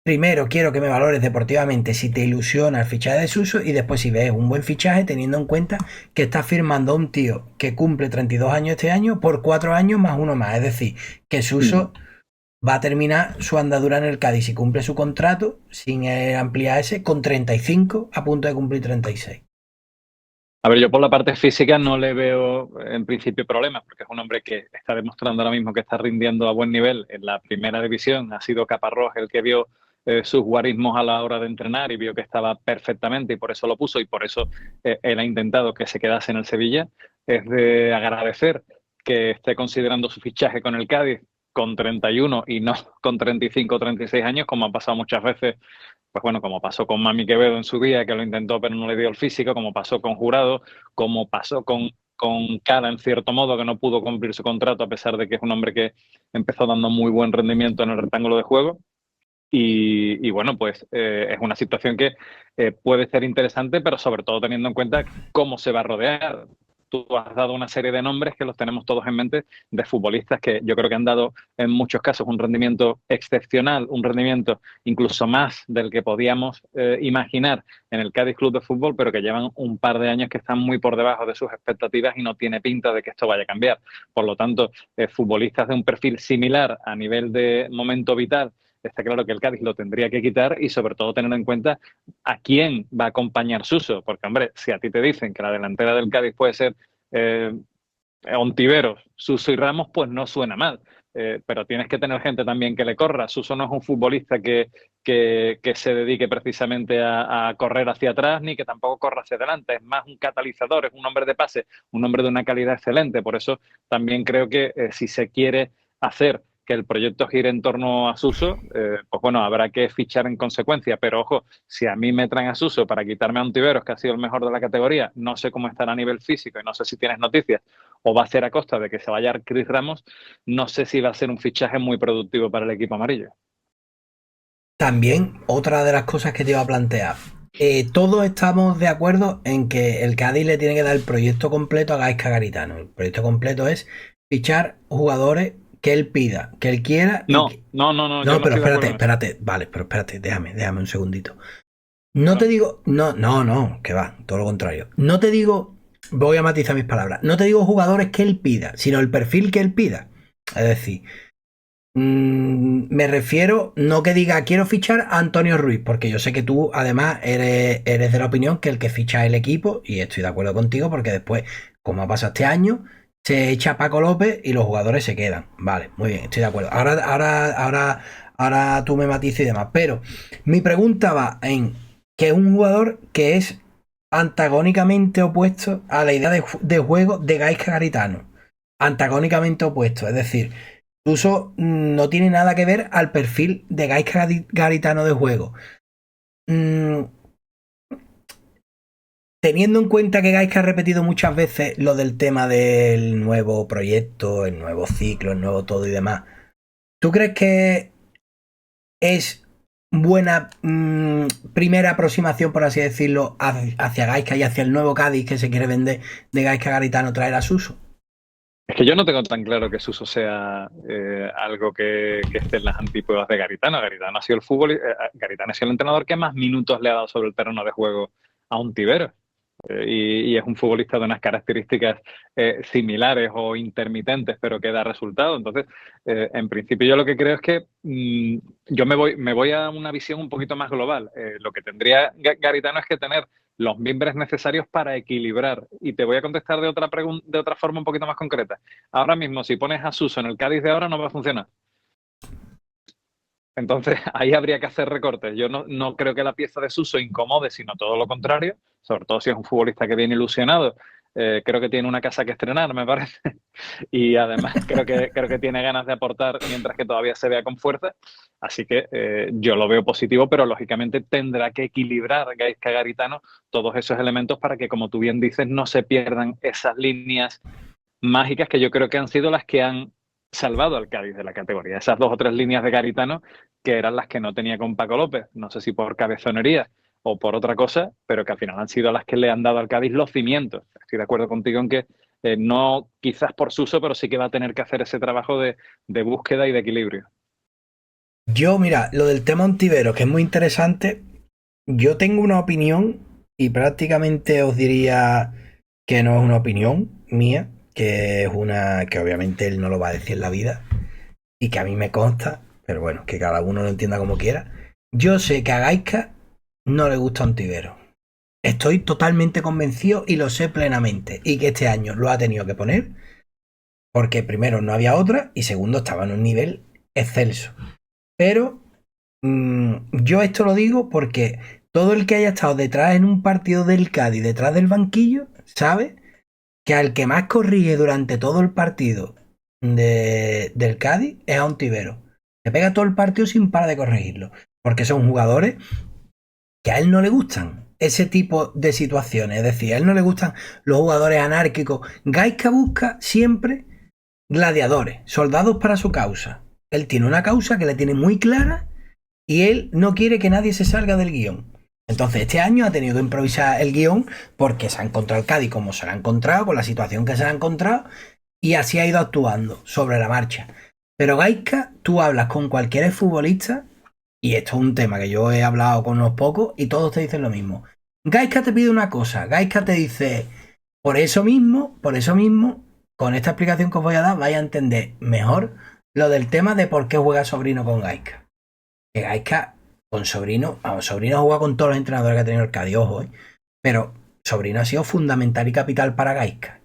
primero quiero que me valores deportivamente si te ilusiona el fichaje de Suso y después si ves un buen fichaje teniendo en cuenta que estás firmando a un tío que cumple 32 años este año por 4 años más uno más. Es decir, que Suso va a terminar su andadura en el Cádiz si cumple su contrato sin ampliarse con 35 a punto de cumplir 36. A ver, yo por la parte física no le veo en principio problemas, porque es un hombre que está demostrando ahora mismo que está rindiendo a buen nivel en la primera división. Ha sido Caparrós el que vio sus guarismos a la hora de entrenar y vio que estaba perfectamente y por eso lo puso y por eso él ha intentado que se quedase en el Sevilla. Es de agradecer que esté considerando su fichaje con el Cádiz con 31 y no con 35 o 36 años, como ha pasado muchas veces, pues bueno, como pasó con Mami Quevedo en su día, que lo intentó pero no le dio el físico, como pasó con Jurado, como pasó con Cala, en cierto modo, que no pudo cumplir su contrato, a pesar de que es un hombre que empezó dando muy buen rendimiento en el rectángulo de juego. Y bueno, pues es una situación que puede ser interesante, pero sobre todo teniendo en cuenta cómo se va a rodear. Tú has dado una serie de nombres que los tenemos todos en mente de futbolistas que yo creo que han dado en muchos casos un rendimiento excepcional, un rendimiento incluso más del que podíamos imaginar en el Cádiz Club de Fútbol, pero que llevan un par de años que están muy por debajo de sus expectativas y no tiene pinta de que esto vaya a cambiar. Por lo tanto, futbolistas de un perfil similar a nivel de momento vital, está claro que el Cádiz lo tendría que quitar y sobre todo tener en cuenta a quién va a acompañar Suso, porque hombre, si a ti te dicen que la delantera del Cádiz puede ser eh, Ontiveros, Suso y Ramos, pues no suena mal. Pero tienes que tener gente también que le corra. Suso no es un futbolista que se dedique precisamente a correr hacia atrás ni que tampoco corra hacia adelante. Es más un catalizador, es un hombre de pase, un hombre de una calidad excelente. Por eso también creo que si se quiere hacer que el proyecto gire en torno a Suso, pues bueno, habrá que fichar en consecuencia. Pero ojo, si a mí me traen a Suso para quitarme a Ontiveros, que ha sido el mejor de la categoría, no sé cómo estará a nivel físico y no sé si tienes noticias, o va a ser a costa de que se vaya Chris Ramos, no sé si va a ser un fichaje muy productivo para el equipo amarillo. También otra de las cosas que te iba a plantear. Todos estamos de acuerdo en que el Cádiz le tiene que dar el proyecto completo a Gaizka Garitano. El proyecto completo es fichar jugadores que él pida, que él quiera y No, que... no, no, no, yo No, no pero estoy de espérate, acuerdo en eso. espérate, vale, pero espérate, déjame un segundito. No te Claro. digo, no, que va, todo lo contrario. No te digo, voy a matizar mis palabras, no te digo jugadores que él pida, sino el perfil que él pida. Es decir, me refiero, no que diga quiero fichar a Antonio Ruiz, porque yo sé que tú además eres de la opinión que el que ficha el equipo, y estoy de acuerdo contigo, porque después, como ha pasado este año, se echa Paco López y los jugadores se quedan. Vale, muy bien, estoy de acuerdo. Ahora tú me matizas y demás. Pero mi pregunta va en que es un jugador que es antagónicamente opuesto a la idea de juego de Gaisca Garitano. Antagónicamente opuesto, es decir, incluso no tiene nada que ver al perfil de Gaisca Garitano de juego. Mm, Teniendo en cuenta que Gaisca ha repetido muchas veces lo del tema del nuevo proyecto, el nuevo ciclo, el nuevo todo y demás, ¿tú crees que es buena primera aproximación, por así decirlo, hacia Gaisca y hacia el nuevo Cádiz que se quiere vender de Gaisca Garitano traer a Suso? Es que yo no tengo tan claro que Suso sea algo que esté en las antípodas de Garitano. Garitano ha sido Garitano ha sido el entrenador que más minutos le ha dado sobre el terreno de juego a un Tibero. Y es un futbolista de unas características similares o intermitentes, pero que da resultado. Entonces, en principio yo lo que creo es que yo me voy a una visión un poquito más global. Lo que tendría Garitano es que tener los mimbres necesarios para equilibrar. Y te voy a contestar de otra forma un poquito más concreta. Ahora mismo, si pones a Suso en el Cádiz de ahora, no va a funcionar. Entonces, ahí habría que hacer recortes. Yo no creo que la pieza de Suso incomode, sino todo lo contrario, sobre todo si es un futbolista que viene ilusionado creo que tiene una casa que estrenar, me parece. Y además creo que tiene ganas de aportar mientras que todavía se vea con fuerza. Así que yo lo veo positivo, pero lógicamente tendrá que equilibrar Gaizka Garitano todos esos elementos para que, como tú bien dices, no se pierdan esas líneas mágicas que yo creo que han sido las que han salvado al Cádiz de la categoría. Esas 2 o 3 líneas de Garitano que eran las que no tenía con Paco López. No sé si por cabezonería o por otra cosa, pero que al final han sido las que le han dado al Cádiz los cimientos. Estoy de acuerdo contigo en que no quizás por su uso, pero sí que va a tener que hacer ese trabajo de búsqueda y de equilibrio. Yo, mira, lo del tema Ontiveros, que es muy interesante, yo tengo una opinión y prácticamente os diría que no es una opinión mía, que es una que obviamente él no lo va a decir en la vida y que a mí me consta, pero bueno, que cada uno lo entienda como quiera. Yo sé que a Gaisca no le gusta Ontiveros. Estoy totalmente convencido y lo sé plenamente. Y que este año lo ha tenido que poner porque primero no había otra y segundo estaba en un nivel excelso. Pero yo esto lo digo porque todo el que haya estado detrás en un partido del Cádiz, detrás del banquillo, sabe que al que más corrige durante todo el partido del Cádiz es a Ontivero. Se pega todo el partido sin parar de corregirlo. Porque son jugadores que a él no le gustan ese tipo de situaciones. Es decir, a él no le gustan los jugadores anárquicos. Gaisca busca siempre gladiadores, soldados para su causa. Él tiene una causa que le tiene muy clara y él no quiere que nadie se salga del guión. Entonces este año ha tenido que improvisar el guión porque se ha encontrado el Cádiz como se lo ha encontrado, con la situación que se ha encontrado, y así ha ido actuando sobre la marcha. Pero Gaisca, tú hablas con cualquier futbolista, y esto es un tema que yo he hablado con unos pocos, y todos te dicen lo mismo. Gaisca te pide una cosa, Gaisca te dice, por eso mismo, con esta explicación que os voy a dar, vais a entender mejor lo del tema de por qué juega Sobrino con Gaisca. Que Gaisca con Sobrino, vamos, Sobrino juega con todos los entrenadores que ha tenido el Cádiz, ojo, pero Sobrino ha sido fundamental y capital para Gaisca.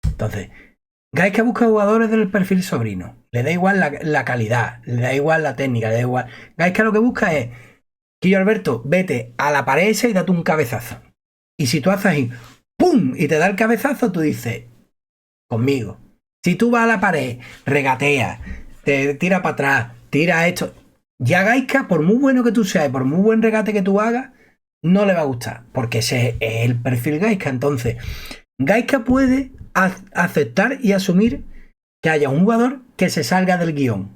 Entonces, Gaisca busca jugadores del perfil Sobrino. Le da igual la calidad, le da igual la técnica, le da igual. Gaisca lo que busca es, Quillo Alberto, vete a la pared esa y date un cabezazo. Y si tú haces ahí, ¡pum! Y te da el cabezazo, tú dices, conmigo. Si tú vas a la pared, regateas, te tira para atrás, tira esto, ya Gaisca, por muy bueno que tú seas y por muy buen regate que tú hagas, no le va a gustar, porque ese es el perfil Gaisca. Entonces, Gaisca puede aceptar y asumir que haya un jugador que se salga del guión.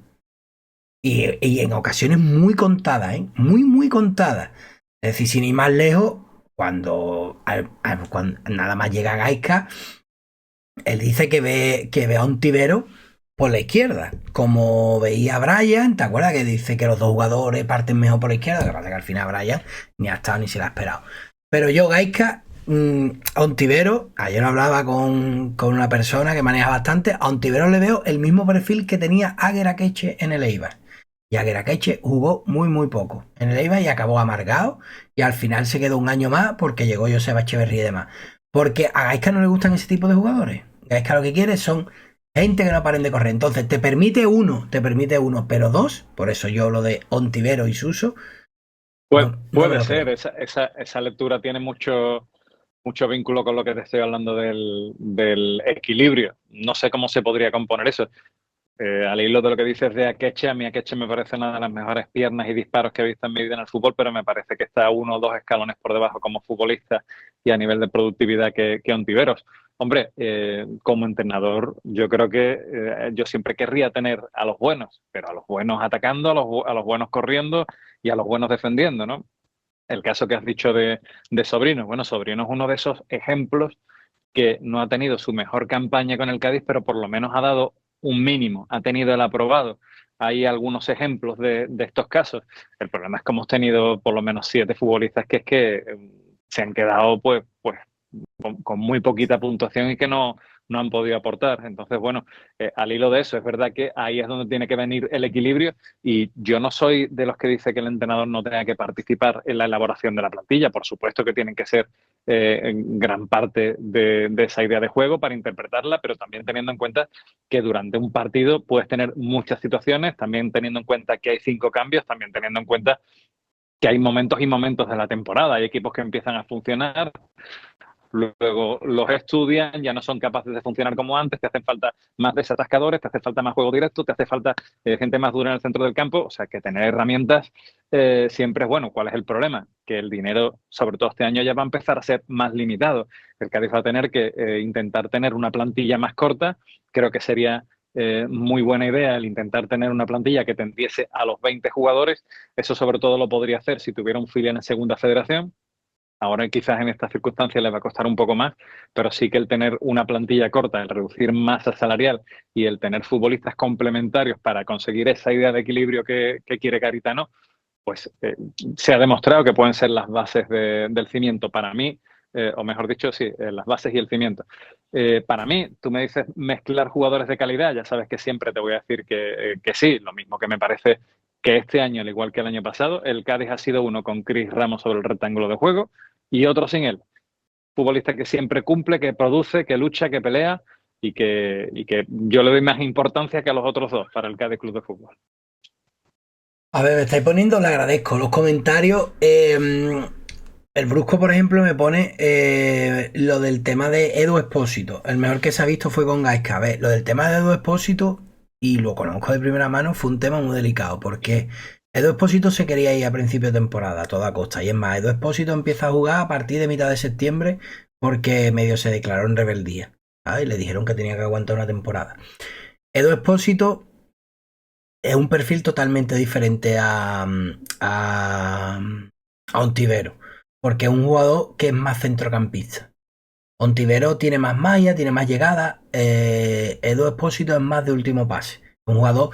Y en ocasiones muy contadas, ¿eh? Muy, muy contadas. Es decir, sin ir más lejos, cuando nada más llega Gaisca, él dice que ve a un tibero por la izquierda, como veía a Brian. ¿Te acuerdas que dice que los dos jugadores parten mejor por la izquierda? Que pasa que al final Brian ni ha estado ni se la ha esperado. Pero yo, Gaisca, a Ontivero, ayer hablaba con una persona que maneja bastante, a Ontivero le veo el mismo perfil que tenía Águeda Queche en el Eibar. Y Águeda Queche jugó muy, muy poco en el Eibar y acabó amargado. Y al final se quedó un año más porque llegó Joseba Echeverría y demás. Porque a Gaisca no le gustan ese tipo de jugadores. Gaisca lo que quiere son gente que no paren de correr. Entonces te permite uno, pero dos, por eso yo lo de Ontivero y Suso, no me Puede lo ser, creo. esa lectura tiene mucho vínculo con lo que te estoy hablando del equilibrio. No sé cómo se podría componer eso. Al hilo de lo que dices de Akeche, a mí Akeche me parece una de las mejores piernas y disparos que he visto en mi vida en el fútbol, pero me parece que está 1 o 2 escalones por debajo como futbolista y a nivel de productividad que Ontiveros. Hombre, como entrenador, yo creo que yo siempre querría tener a los buenos, pero a los buenos atacando, a los buenos corriendo y a los buenos defendiendo, ¿no? El caso que has dicho de Sobrino. Bueno, Sobrino es uno de esos ejemplos que no ha tenido su mejor campaña con el Cádiz, pero por lo menos ha dado un mínimo, ha tenido el aprobado. Hay algunos ejemplos de estos casos. El problema es que hemos tenido por lo menos 7 futbolistas que es que se han quedado pues con muy poquita puntuación y que no han podido aportar. Entonces, bueno, al hilo de eso, es verdad que ahí es donde tiene que venir el equilibrio y yo no soy de los que dice que el entrenador no tenga que participar en la elaboración de la plantilla. Por supuesto que tienen que ser gran parte de esa idea de juego para interpretarla, pero también teniendo en cuenta que durante un partido puedes tener muchas situaciones, también teniendo en cuenta que hay 5 cambios, también teniendo en cuenta que hay momentos y momentos de la temporada. Hay equipos que empiezan a funcionar, luego los estudian, ya no son capaces de funcionar como antes, te hacen falta más desatascadores, te hace falta más juego directo, te hace falta gente más dura en el centro del campo, o sea que tener herramientas siempre es bueno. ¿Cuál es el problema? Que el dinero, sobre todo este año, ya va a empezar a ser más limitado. El Cádiz va a tener que intentar tener una plantilla más corta. Creo que sería muy buena idea el intentar tener una plantilla que tendiese a los 20 jugadores. Eso sobre todo lo podría hacer si tuviera un filial en Segunda Federación. Ahora quizás en estas circunstancias le va a costar un poco más, pero sí que el tener una plantilla corta, el reducir masa salarial y el tener futbolistas complementarios para conseguir esa idea de equilibrio que quiere Garitano, pues se ha demostrado que pueden ser las bases del cimiento para mí, o mejor dicho, sí, las bases y el cimiento. Para mí, tú me dices mezclar jugadores de calidad, ya sabes que siempre te voy a decir que sí, lo mismo que me parece que este año, al igual que el año pasado, el Cádiz ha sido uno con Chris Ramos sobre el rectángulo de juego y otro sin él. Futbolista que siempre cumple, que produce, que lucha, que pelea y que yo le doy más importancia que a los otros dos para el Cádiz Club de Fútbol. A ver, me estáis poniendo, le agradezco los comentarios. El Brusco, por ejemplo, me pone lo del tema de Edu Expósito. El mejor que se ha visto fue con Gaisca. A ver, lo del tema de Edu Expósito, y lo conozco de primera mano, fue un tema muy delicado, porque Edu Expósito se quería ir a principio de temporada a toda costa. Y es más, Edu Expósito empieza a jugar a partir de mitad de septiembre porque medio se declaró en rebeldía. ¿Sabes? Y le dijeron que tenía que aguantar una temporada. Edu Expósito es un perfil totalmente diferente a Ontivero, porque es un jugador que es más centrocampista. Ontivero tiene más magia, tiene más llegada. Edu Expósito es más de último pase. Un jugador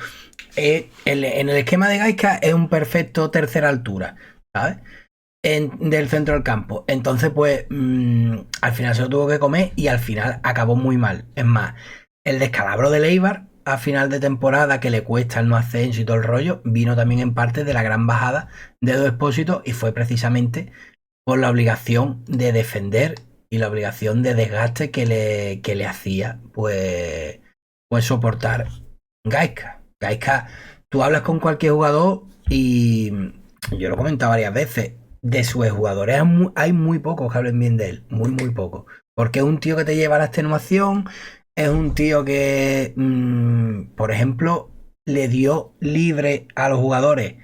en el esquema de Gaisca es un perfecto tercera altura, ¿sabes? Del centro del campo. Entonces, pues, al final se lo tuvo que comer y al final acabó muy mal. Es más, el descalabro de Leibar a final de temporada, que le cuesta el no ascenso y todo el rollo, vino también en parte de la gran bajada de Edu Expósito y fue precisamente por la obligación de defender y la obligación de desgaste que le hacía pues soportar Gaisca. Gaisca, tú hablas con cualquier jugador y yo lo he comentado varias veces, de sus jugadores hay muy pocos que hablen bien de él, muy muy pocos, porque es un tío que te lleva a la extenuación, es un tío que por ejemplo le dio libre a los jugadores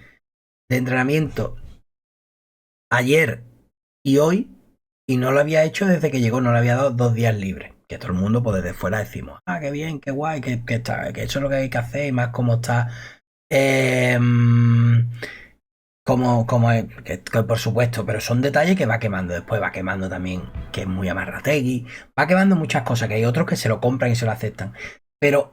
de entrenamiento ayer y hoy, y no lo había hecho desde que llegó, no le había dado 2 días libres. Que todo el mundo, pues desde fuera decimos, ah, qué bien, qué guay, que está, que eso es lo que hay que hacer, y más como está. Eh, que por supuesto, pero son detalles que va quemando. Después va quemando también, que es muy amarrategui. Va quemando muchas cosas, que hay otros que se lo compran y se lo aceptan. Pero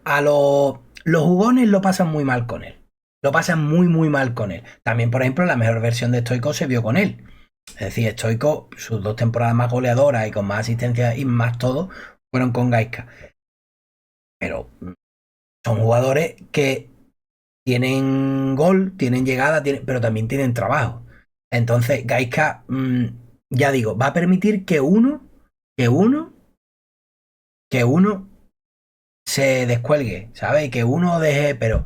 los jugones lo pasan muy mal con él. Lo pasan muy, muy mal con él. También, por ejemplo, la mejor versión de Stoico se vio con él. Es decir, Stoico, sus 2 temporadas más goleadoras y con más asistencia y más todo, fueron con Gaisca. Pero son jugadores que tienen gol, tienen llegada, pero también tienen trabajo. Entonces, Gaisca, ya digo, va a permitir que uno, que uno se descuelgue, ¿sabes? Que uno deje, pero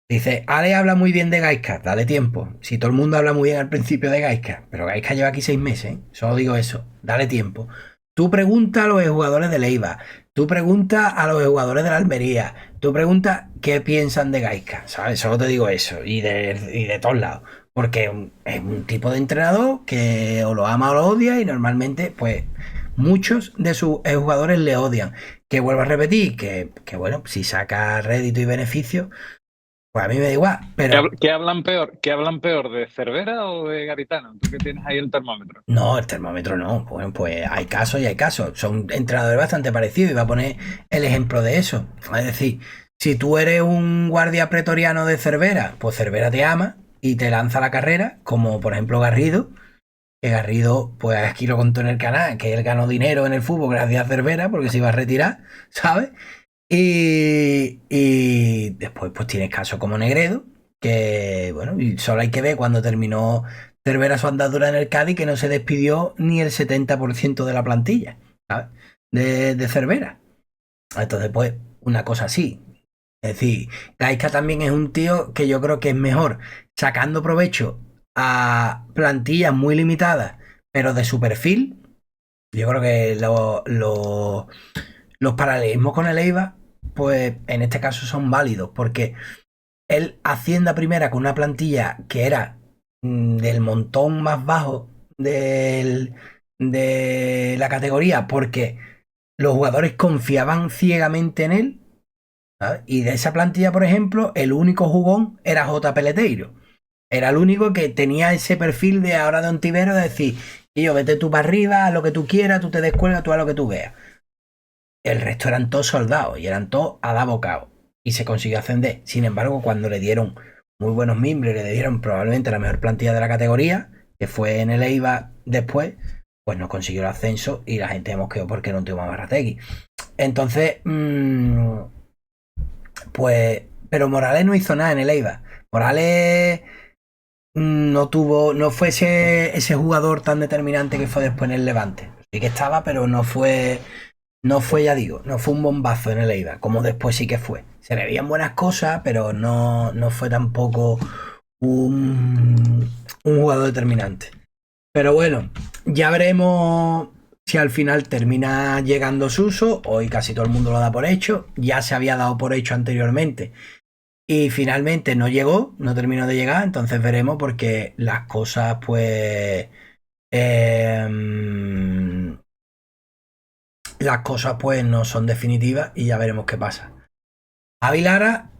dice, Ale habla muy bien de Gaisca, dale tiempo. Si todo el mundo habla muy bien al principio de Gaisca, pero Gaisca lleva aquí 6 meses, ¿eh? Solo digo eso, dale tiempo. Tú pregunta a los jugadores de Leiva, tú pregunta a los jugadores de la Almería, tú pregunta qué piensan de Gaisca, ¿sabes? Solo te digo eso, y de todos lados. Porque es un tipo de entrenador que o lo ama o lo odia, y normalmente, pues, muchos de sus jugadores le odian. Que vuelvo a repetir, que bueno, si saca rédito y beneficio, pues a mí me da igual, pero ¿Qué hablan peor, de Cervera o de Garitano? Tú que tienes ahí el termómetro. no, el termómetro no. Bueno, pues hay casos y hay casos. Son entrenadores bastante parecidos y va a poner el ejemplo de eso. Es decir, si tú eres un guardia pretoriano de Cervera, pues Cervera te ama y te lanza la carrera, como por ejemplo Garrido, que Garrido, pues aquí lo contó en el canal, que él ganó dinero en el fútbol gracias a Cervera porque se iba a retirar, ¿sabes? Y después pues tienes casos como Negredo, que bueno, y solo hay que ver cuando terminó Cervera su andadura en el Cádiz, que no se despidió ni el 70% de la plantilla, ¿sabes? De Cervera. Entonces pues una cosa así. Es decir, Gaisca también es un tío que yo creo que es mejor sacando provecho a plantillas muy limitadas, pero de su perfil, Yo creo que los paralelismos con el Eibar, pues en este caso son válidos, porque él Hacienda primera con una plantilla que era del montón más bajo de la categoría, porque los jugadores confiaban ciegamente en él, ¿sabes? Y de esa plantilla, por ejemplo, el único jugón era J. Peleteiro. Era el único que tenía ese perfil de ahora de Ontivero de decir, y yo vete tú para arriba, haz lo que tú quieras, tú te descuelgas, tú haz lo que tú veas. El resto eran todos soldados y eran todos a dar bocado. Y se consiguió ascender. Sin embargo, cuando le dieron muy buenos miembros y le dieron probablemente la mejor plantilla de la categoría, que fue en el EIBA después, pues no consiguió el ascenso y la gente hemos quedado porque no tuvo a Marrategui. Entonces, pues, pero Morales no hizo nada en el EIBA. Morales no fue ese jugador tan determinante que fue después en el Levante. Sí que estaba, pero no fue, ya digo, no fue un bombazo en el Eibar, como después sí que fue. Se le veían buenas cosas, pero no fue tampoco un jugador determinante. Pero bueno, ya veremos si al final termina llegando Suso. Hoy casi todo el mundo lo da por hecho. Ya se había dado por hecho anteriormente. Y finalmente no llegó, no terminó de llegar. Entonces veremos porque las cosas, pues. Las cosas, pues, no son definitivas y ya veremos qué pasa. Avilara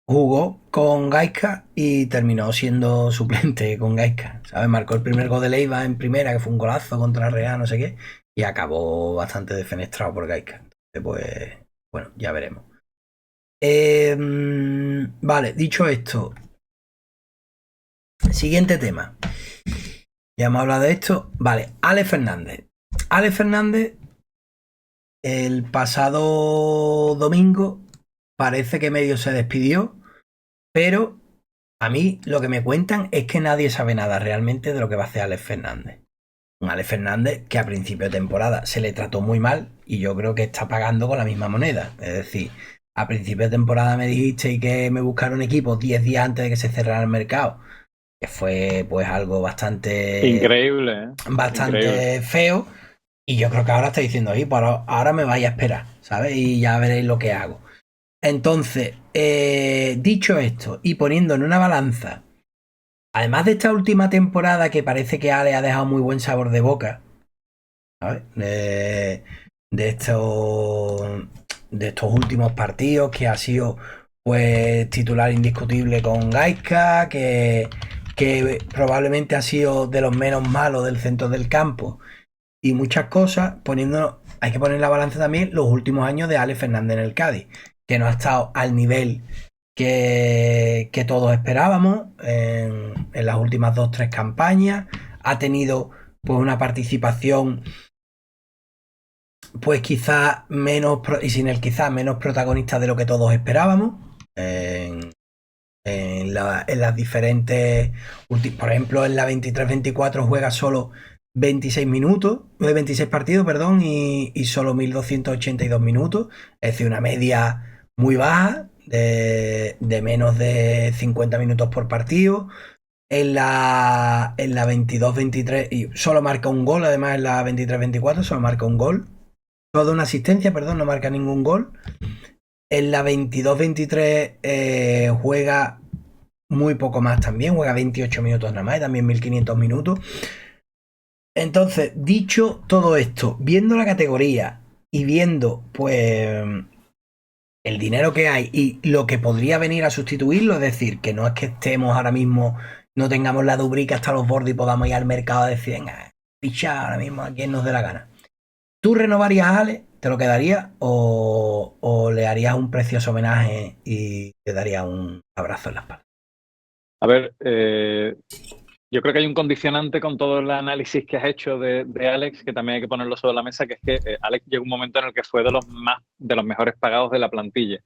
jugó con Gaisca y terminó siendo suplente con Gaisca. ¿Sabes? Marcó el primer gol de Leiva en primera, que fue un golazo contra Real, no sé qué, y acabó bastante defenestrado por Gaisca. Entonces, pues, bueno, ya veremos. Vale, dicho esto, siguiente tema. Ya hemos hablado de esto. Vale, Alex Fernández. Alex Fernández, el pasado domingo, parece que medio se despidió, pero a mí lo que me cuentan es que nadie sabe nada realmente de lo que va a hacer Alex Fernández. Un Alex Fernández que a principio de temporada se le trató muy mal y yo creo que está pagando con la misma moneda. Es decir, a principio de temporada me dijiste que me buscaron equipos 10 días antes de que se cerrara el mercado, que fue pues algo bastante, Increíble, ¿eh? Increíble. bastante feo. Y yo creo que ahora está diciendo, oye, pues ahora me vais a esperar, ¿sabes? Y ya veréis lo que hago. Entonces, dicho esto y poniendo en una balanza, además de esta última temporada que parece que Ale ha dejado muy buen sabor de boca, ¿sabes? De estos últimos partidos que ha sido pues titular indiscutible con Gaisca, que probablemente ha sido de los menos malos del centro del campo y muchas cosas, hay que poner en la balanza también los últimos años de Alex Fernández en el Cádiz, que no ha estado al nivel que todos esperábamos en las últimas 2 3 campañas. Ha tenido pues una participación pues quizás menos, y sin el quizás menos protagonista de lo que todos esperábamos. En las diferentes, por ejemplo, en la 23-24 juega solo 26 minutos, 26 partidos, perdón, y solo 1282 minutos, es decir, una media muy baja de menos de 50 minutos por partido. En la 22-23, y solo marca un gol, además en la 23-24 solo marca un gol, toda una asistencia, perdón, no marca ningún gol. En la 22-23 juega muy poco más también, juega 28 minutos nada más, y también 1500 minutos. Entonces, dicho todo esto, viendo la categoría y viendo pues el dinero que hay y lo que podría venir a sustituirlo, es decir, que no es que estemos ahora mismo, no tengamos la dubrica hasta los bordes y podamos ir al mercado a decir, venga, ficha ahora mismo a quien nos dé la gana. ¿Tú renovarías a Ale? ¿Te lo quedarías? ¿O le harías un precioso homenaje y te darías un abrazo en la espalda? A ver, yo creo que hay un condicionante con todo el análisis que has hecho de Alex, que también hay que ponerlo sobre la mesa, que es que Alex llegó un momento en el que fue de los mejores pagados de la plantilla.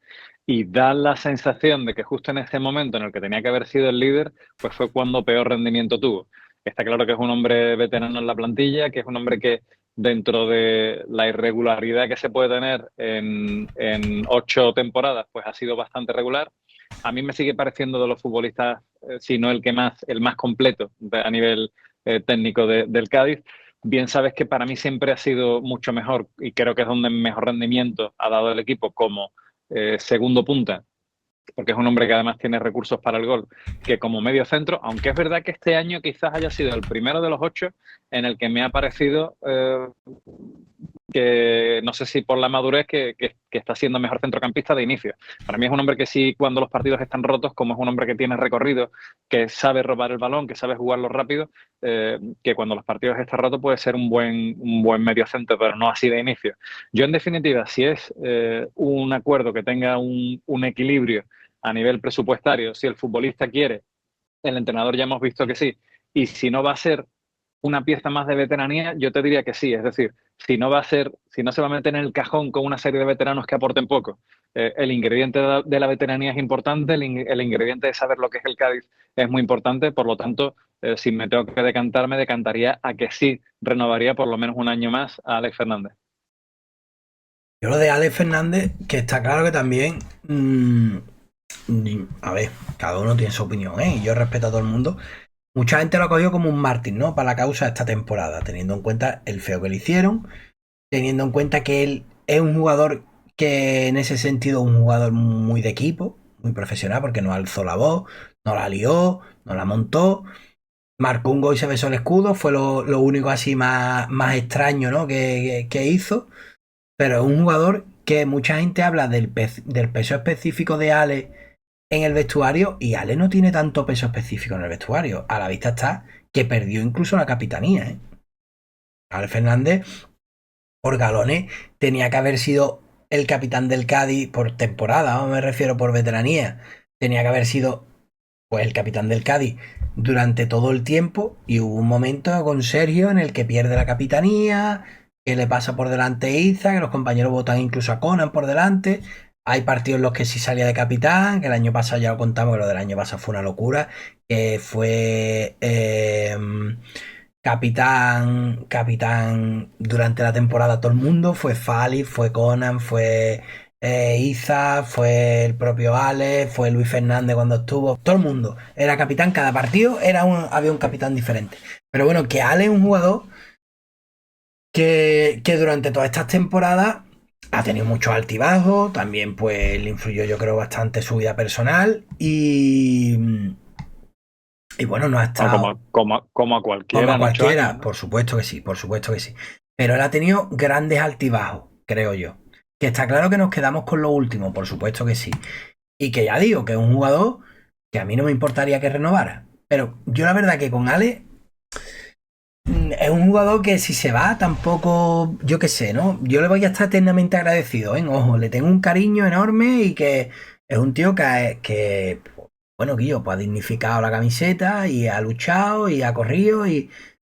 Y da la sensación de que justo en ese momento en el que tenía que haber sido el líder, pues fue cuando peor rendimiento tuvo. Está claro que es un hombre veterano en la plantilla, que es un hombre que dentro de la irregularidad que se puede tener en 8 temporadas, pues ha sido bastante regular. A mí me sigue pareciendo de los futbolistas, si no el más completo a nivel técnico del Cádiz, bien sabes que para mí siempre ha sido mucho mejor y creo que es donde mejor rendimiento ha dado el equipo como segundo punta, porque es un hombre que además tiene recursos para el gol, que como medio centro, aunque es verdad que este año quizás haya sido el primero de los 8 en el que me ha parecido que no sé si por la madurez que está siendo mejor centrocampista de inicio. Para mí es un hombre que sí, cuando los partidos están rotos, como es un hombre que tiene recorrido, que sabe robar el balón, que sabe jugarlo rápido, que cuando los partidos están rotos puede ser un buen medio centro, pero no así de inicio. Yo, en definitiva, si es un acuerdo que tenga un equilibrio a nivel presupuestario, si el futbolista quiere, el entrenador ya hemos visto que sí, y si no va a ser una pieza más de veteranía, yo te diría que sí. Es decir, si no va a ser, si no se va a meter en el cajón con una serie de veteranos que aporten poco, el ingrediente de la veteranía es importante, el ingrediente de saber lo que es el Cádiz es muy importante, por lo tanto, si me tengo que decantar, me decantaría a que sí renovaría por lo menos un año más a Alex Fernández. Yo lo de Alex Fernández, que está claro que también, a ver, cada uno tiene su opinión, ¿eh? Y yo respeto a todo el mundo. Mucha gente lo ha cogido como un mártir, ¿no? Para la causa de esta temporada, teniendo en cuenta el feo que le hicieron, teniendo en cuenta que él es un jugador que en ese sentido es un jugador muy de equipo, muy profesional, porque no alzó la voz, no la lió, no la montó, marcó un gol y se besó el escudo, fue lo único así más extraño, ¿no? Que hizo, pero es un jugador que mucha gente habla del peso específico de Ale en el vestuario y Ale no tiene tanto peso específico en el vestuario. A la vista está que perdió incluso la capitanía, ¿eh? Ale Fernández, por galones, tenía que haber sido el capitán del Cádiz por temporada, no me refiero por veteranía. Tenía que haber sido pues el capitán del Cádiz durante todo el tiempo y hubo un momento con Sergio en el que pierde la capitanía, que le pasa por delante Iza, que los compañeros votan incluso a Conan por delante. Hay partidos en los que sí salía de capitán, que el año pasado ya lo contamos, que lo del año pasado fue una locura, que fue capitán durante la temporada todo el mundo, fue Fali, fue Conan, fue Iza, fue el propio Ale, fue Luis Fernández cuando estuvo, todo el mundo era capitán, cada partido había un capitán diferente. Pero bueno, que Ale es un jugador que durante todas estas temporadas ha tenido muchos altibajos, también pues le influyó yo creo bastante su vida personal y bueno, no ha No, estado como a como cualquiera a han hecho años, cualquiera, ¿no? por supuesto que sí, por supuesto que sí. Pero él ha tenido grandes altibajos, creo yo. Que está claro que nos quedamos con lo último, por supuesto que sí. Y que ya digo, que es un jugador que a mí no me importaría que renovara. Pero yo la verdad que con Ale es un jugador que si se va tampoco, yo qué sé, ¿no? Yo le voy a estar eternamente agradecido, ¿eh? Ojo, le tengo un cariño enorme y que es un tío que bueno, Guillo, pues ha dignificado la camiseta y ha luchado y ha corrido,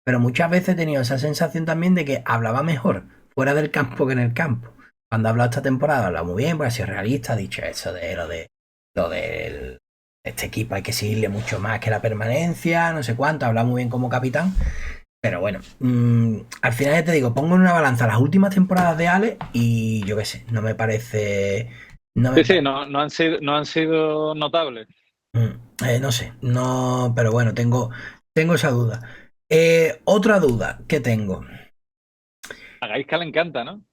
pero muchas veces he tenido esa sensación también de que hablaba mejor fuera del campo que en el campo. Cuando ha hablado esta temporada, ha hablado muy bien, porque ha sido realista, ha dicho eso de lo de este equipo hay que seguirle mucho más que la permanencia, no sé cuánto, ha hablado muy bien como capitán. Pero bueno, al final ya te digo, pongo en una balanza las últimas temporadas de Ale y yo qué sé, no me parece. No me Sí, sí, parece. no han sido notables. No sé, no, pero bueno, tengo esa duda. Otra duda que tengo. A Gaisca le encanta, ¿no?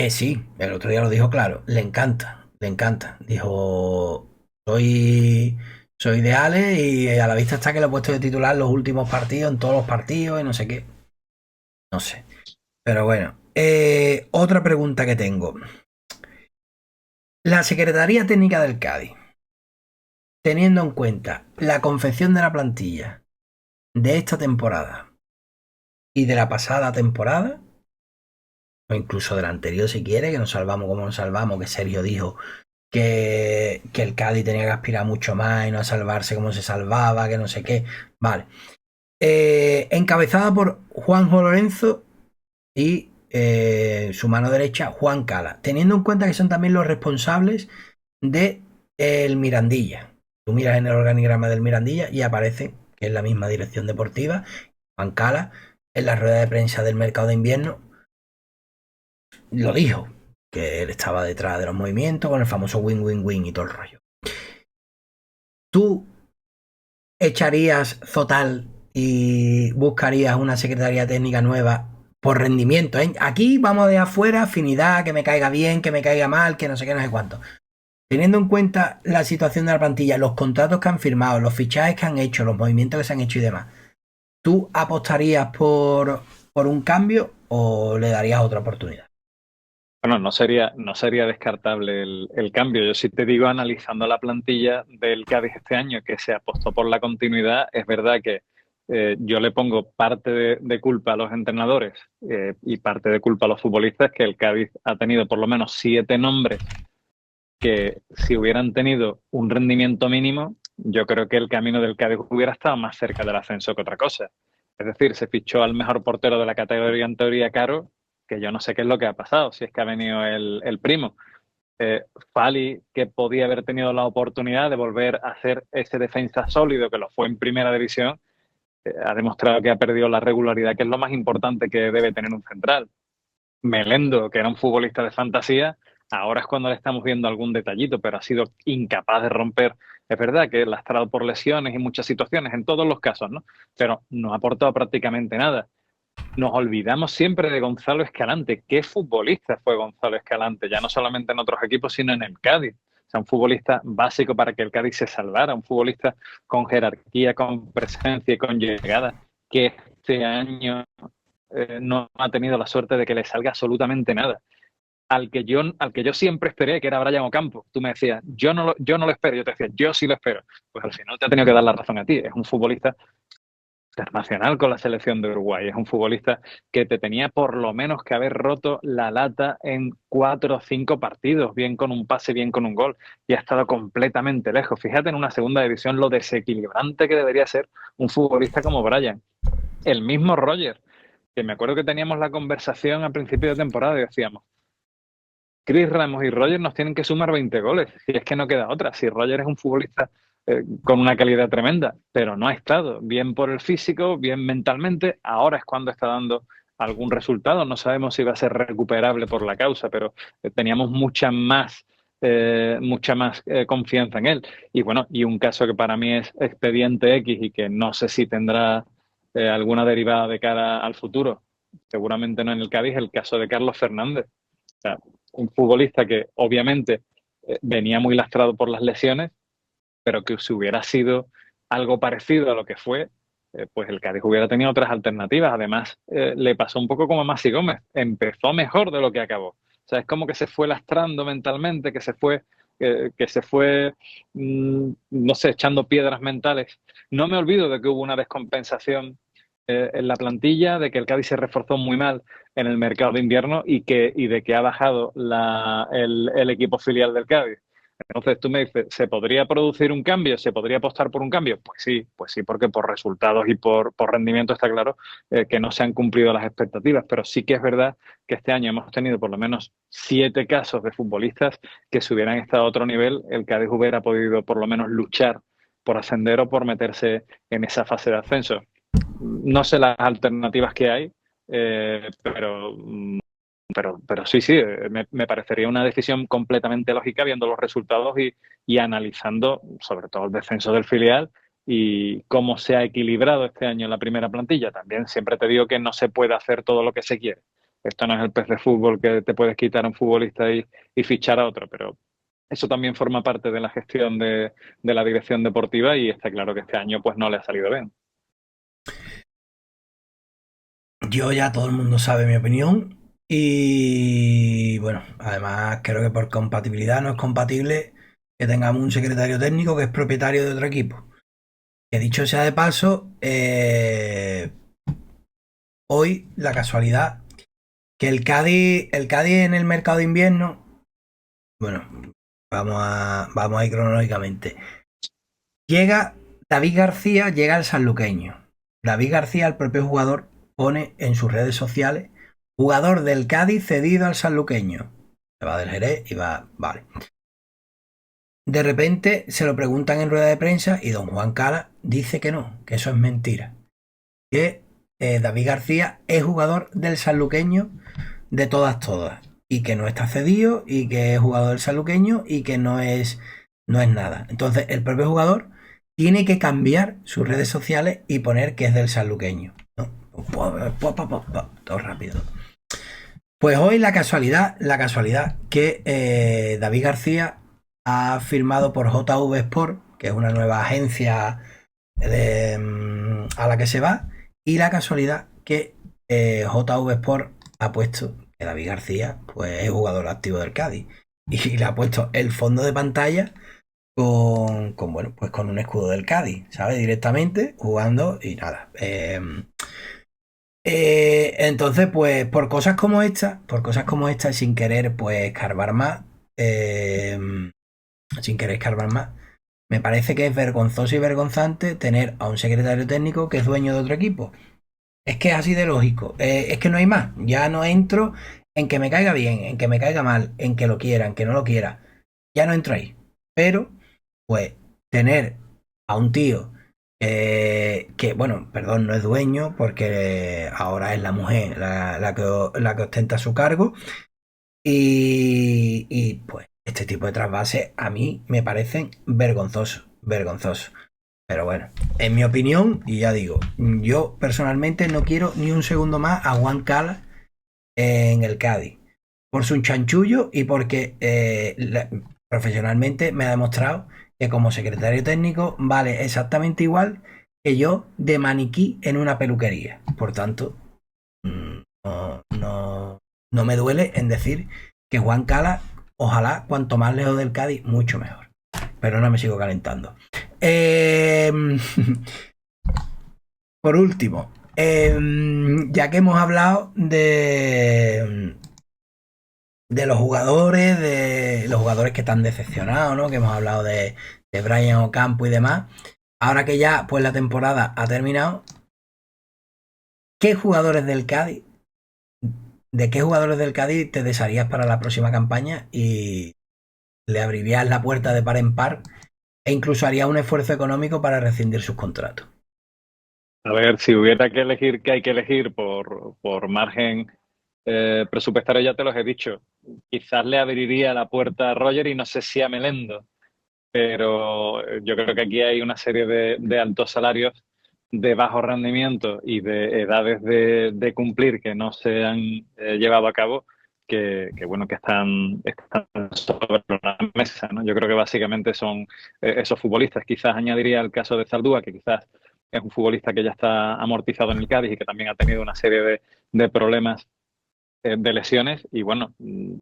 Sí, el otro día lo dijo claro, le encanta, le encanta. Dijo, soy de Ale y a la vista está que lo he puesto de titular los últimos partidos, en todos los partidos y no sé qué. No sé. Pero bueno, otra pregunta que tengo. La Secretaría Técnica del Cádiz, teniendo en cuenta la confección de la plantilla de esta temporada y de la pasada temporada, o incluso de la anterior si quiere, que nos salvamos como nos salvamos, que Sergio dijo que el Cádiz tenía que aspirar mucho más y no a salvarse como se salvaba, que no sé qué. Vale. Encabezada por Juanjo Lorenzo y su mano derecha, Juan Cala, teniendo en cuenta que son también los responsables de el Mirandilla. Tú miras en el organigrama del Mirandilla y aparece que es la misma dirección deportiva. Juan Cala, en la rueda de prensa del mercado de invierno, lo dijo, que él estaba detrás de los movimientos con el famoso win-win-win y todo el rollo. ¿Tú echarías Zotal y buscarías una secretaría técnica nueva por rendimiento, ¿eh? Aquí vamos de afuera, afinidad, que me caiga bien, que me caiga mal, que no sé qué, no sé cuánto. Teniendo en cuenta la situación de la plantilla, los contratos que han firmado, los fichajes que han hecho, los movimientos que se han hecho y demás, ¿tú apostarías por un cambio o le darías otra oportunidad? Bueno, no sería descartable el cambio. Yo sí te digo, analizando la plantilla del Cádiz este año, que se apostó por la continuidad, es verdad que yo le pongo parte de culpa a los entrenadores y parte de culpa a los futbolistas, que el Cádiz ha tenido por lo menos 7 nombres que si hubieran tenido un rendimiento mínimo, yo creo que el camino del Cádiz hubiera estado más cerca del ascenso que otra cosa. Es decir, se fichó al mejor portero de la categoría en teoría caro, que yo no sé qué es lo que ha pasado, si es que ha venido el primo. Fali, que podía haber tenido la oportunidad de volver a ser ese defensa sólido que lo fue en primera división, ha demostrado que ha perdido la regularidad, que es lo más importante que debe tener un central. Melendo, que era un futbolista de fantasía, ahora es cuando le estamos viendo algún detallito, pero ha sido incapaz de romper. Es verdad que lastrado por lesiones y muchas situaciones, en todos los casos, ¿no? Pero no ha aportado prácticamente nada. Nos olvidamos siempre de Gonzalo Escalante. ¿Qué futbolista fue Gonzalo Escalante? Ya no solamente en otros equipos, sino en el Cádiz. O sea, un futbolista básico para que el Cádiz se salvara, un futbolista con jerarquía, con presencia y con llegada, que este año no ha tenido la suerte de que le salga absolutamente nada. Al que yo siempre esperé, que era Brian Ocampo, tú me decías, yo no lo espero, yo te decía, yo sí lo espero. Pues al final te ha tenido que dar la razón a ti. Es un futbolista internacional con la selección de Uruguay. Es un futbolista que te tenía por lo menos que haber roto la lata en 4 o 5 partidos, bien con un pase, bien con un gol, y ha estado completamente lejos. Fíjate en una segunda división lo desequilibrante que debería ser un futbolista como Brian. El mismo Roger, que me acuerdo que teníamos la conversación a principio de temporada y decíamos, Chris Ramos y Roger nos tienen que sumar 20 goles, si es que no queda otra. Si Roger es un futbolista con una calidad tremenda, pero no ha estado bien por el físico, bien mentalmente, ahora es cuando está dando algún resultado. No sabemos si va a ser recuperable por la causa, pero teníamos mucha más confianza en él. Y bueno, y un caso que para mí es expediente X y que no sé si tendrá alguna derivada de cara al futuro, seguramente no en el Cádiz, el caso de Carlos Fernández. O sea, un futbolista que obviamente venía muy lastrado por las lesiones, pero que si hubiera sido algo parecido a lo que fue, pues el Cádiz hubiera tenido otras alternativas. Además, le pasó un poco como a Masi Gómez, empezó mejor de lo que acabó. O sea, es como que se fue lastrando mentalmente, que se fue, no sé, echando piedras mentales. No me olvido de que hubo una descompensación en la plantilla, de que el Cádiz se reforzó muy mal en el mercado de invierno y de que ha bajado el equipo filial del Cádiz. Entonces tú me dices, ¿se podría producir un cambio? ¿Se podría apostar por un cambio? Pues sí, porque por resultados y por rendimiento está claro que no se han cumplido las expectativas, pero sí que es verdad que este año hemos tenido por lo menos 7 casos de futbolistas que si hubieran estado a otro nivel, el Cádiz hubiera podido por lo menos luchar por ascender o por meterse en esa fase de ascenso. No sé las alternativas que hay, pero sí, me parecería una decisión completamente lógica viendo los resultados y analizando sobre todo el descenso del filial y cómo se ha equilibrado este año la primera plantilla. También siempre te digo que no se puede hacer todo lo que se quiere. Esto no es el pez de fútbol que te puedes quitar a un futbolista y fichar a otro, pero eso también forma parte de la gestión de la dirección deportiva y está claro que este año pues no le ha salido bien. Yo ya todo el mundo sabe mi opinión y bueno, además creo que por compatibilidad no es compatible que tengamos un secretario técnico que es propietario de otro equipo. Que dicho sea de paso, hoy la casualidad que el Cádiz en el mercado de invierno, bueno, vamos a ir cronológicamente. Llega David García, llega al sanluqueño. David García, el propio jugador, pone en sus redes sociales, jugador del Cádiz cedido al sanluqueño. Se va del Jerez y va, vale. De repente se lo preguntan en rueda de prensa y don Juan Cala dice que no, que eso es mentira. Que David García es jugador del sanluqueño de todas y que no está cedido y que es jugador del sanluqueño y que no es nada. Entonces el propio jugador tiene que cambiar sus redes sociales y poner que es del sanluqueño, ¿no? Todo rápido. Pues hoy la casualidad que David García ha firmado por JV Sport, que es una nueva agencia a la que se va, y la casualidad que JV Sport ha puesto que David García pues, es jugador activo del Cádiz y le ha puesto el fondo de pantalla bueno, pues con un escudo del Cádiz, ¿sabes? Directamente jugando y nada. Entonces, pues por cosas como esta, sin querer pues escarbar más, me parece que es vergonzoso y vergonzante tener a un secretario técnico que es dueño de otro equipo. Es que es así de lógico. Es que no hay más. Ya no entro en que me caiga bien, en que me caiga mal, en que lo quiera, en que no lo quiera. Ya no entro ahí. Pero, pues, tener a un tío que, bueno, perdón, no es dueño porque ahora es la mujer la que ostenta su cargo. Y pues este tipo de trasvases a mí me parecen vergonzosos, vergonzosos. Pero bueno, en mi opinión, y ya digo, yo personalmente no quiero ni un segundo más a Juan Cala en el Cádiz. Por su chanchullo y porque profesionalmente me ha demostrado que como secretario técnico vale exactamente igual que yo de maniquí en una peluquería. Por tanto, no me duele en decir que Juan Cala, ojalá cuanto más lejos del Cádiz, mucho mejor. Pero no me sigo calentando. Por último, ya que hemos hablado de los jugadores, que están decepcionados, ¿no? Que hemos hablado de Brian Ocampo y demás. Ahora que ya pues la temporada ha terminado, ¿qué jugadores del Cádiz? ¿De qué jugadores del Cádiz te desharías para la próxima campaña y le abrirías la puerta de par en par e incluso harías un esfuerzo económico para rescindir sus contratos? A ver, si hubiera que elegir qué hay que elegir por margen presupuestario, ya te los he dicho. Quizás le abriría la puerta a Roger y no sé si a Melendo, pero yo creo que aquí hay una serie de altos salarios, de bajo rendimiento y de edades de cumplir que no se han llevado a cabo, bueno, que están sobre la mesa, ¿no? Yo creo que básicamente son esos futbolistas. Quizás añadiría el caso de Zaldúa, que quizás es un futbolista que ya está amortizado en el Cádiz y que también ha tenido una serie de problemas de lesiones. Y bueno,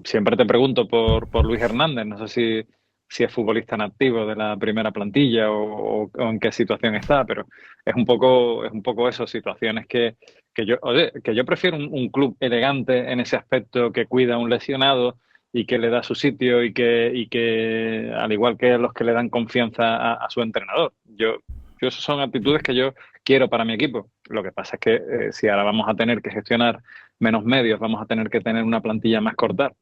siempre te pregunto por Luis Hernández, no sé si es futbolista en activo de la primera plantilla o en qué situación está, pero es un poco eso, situaciones que yo prefiero un club elegante en ese aspecto, que cuida a un lesionado y que le da su sitio y que al igual que los que le dan confianza a su entrenador. Yo esas son actitudes que yo quiero para mi equipo. Lo que pasa es que si ahora vamos a tener que gestionar menos medios, vamos a tener que tener una plantilla más corta,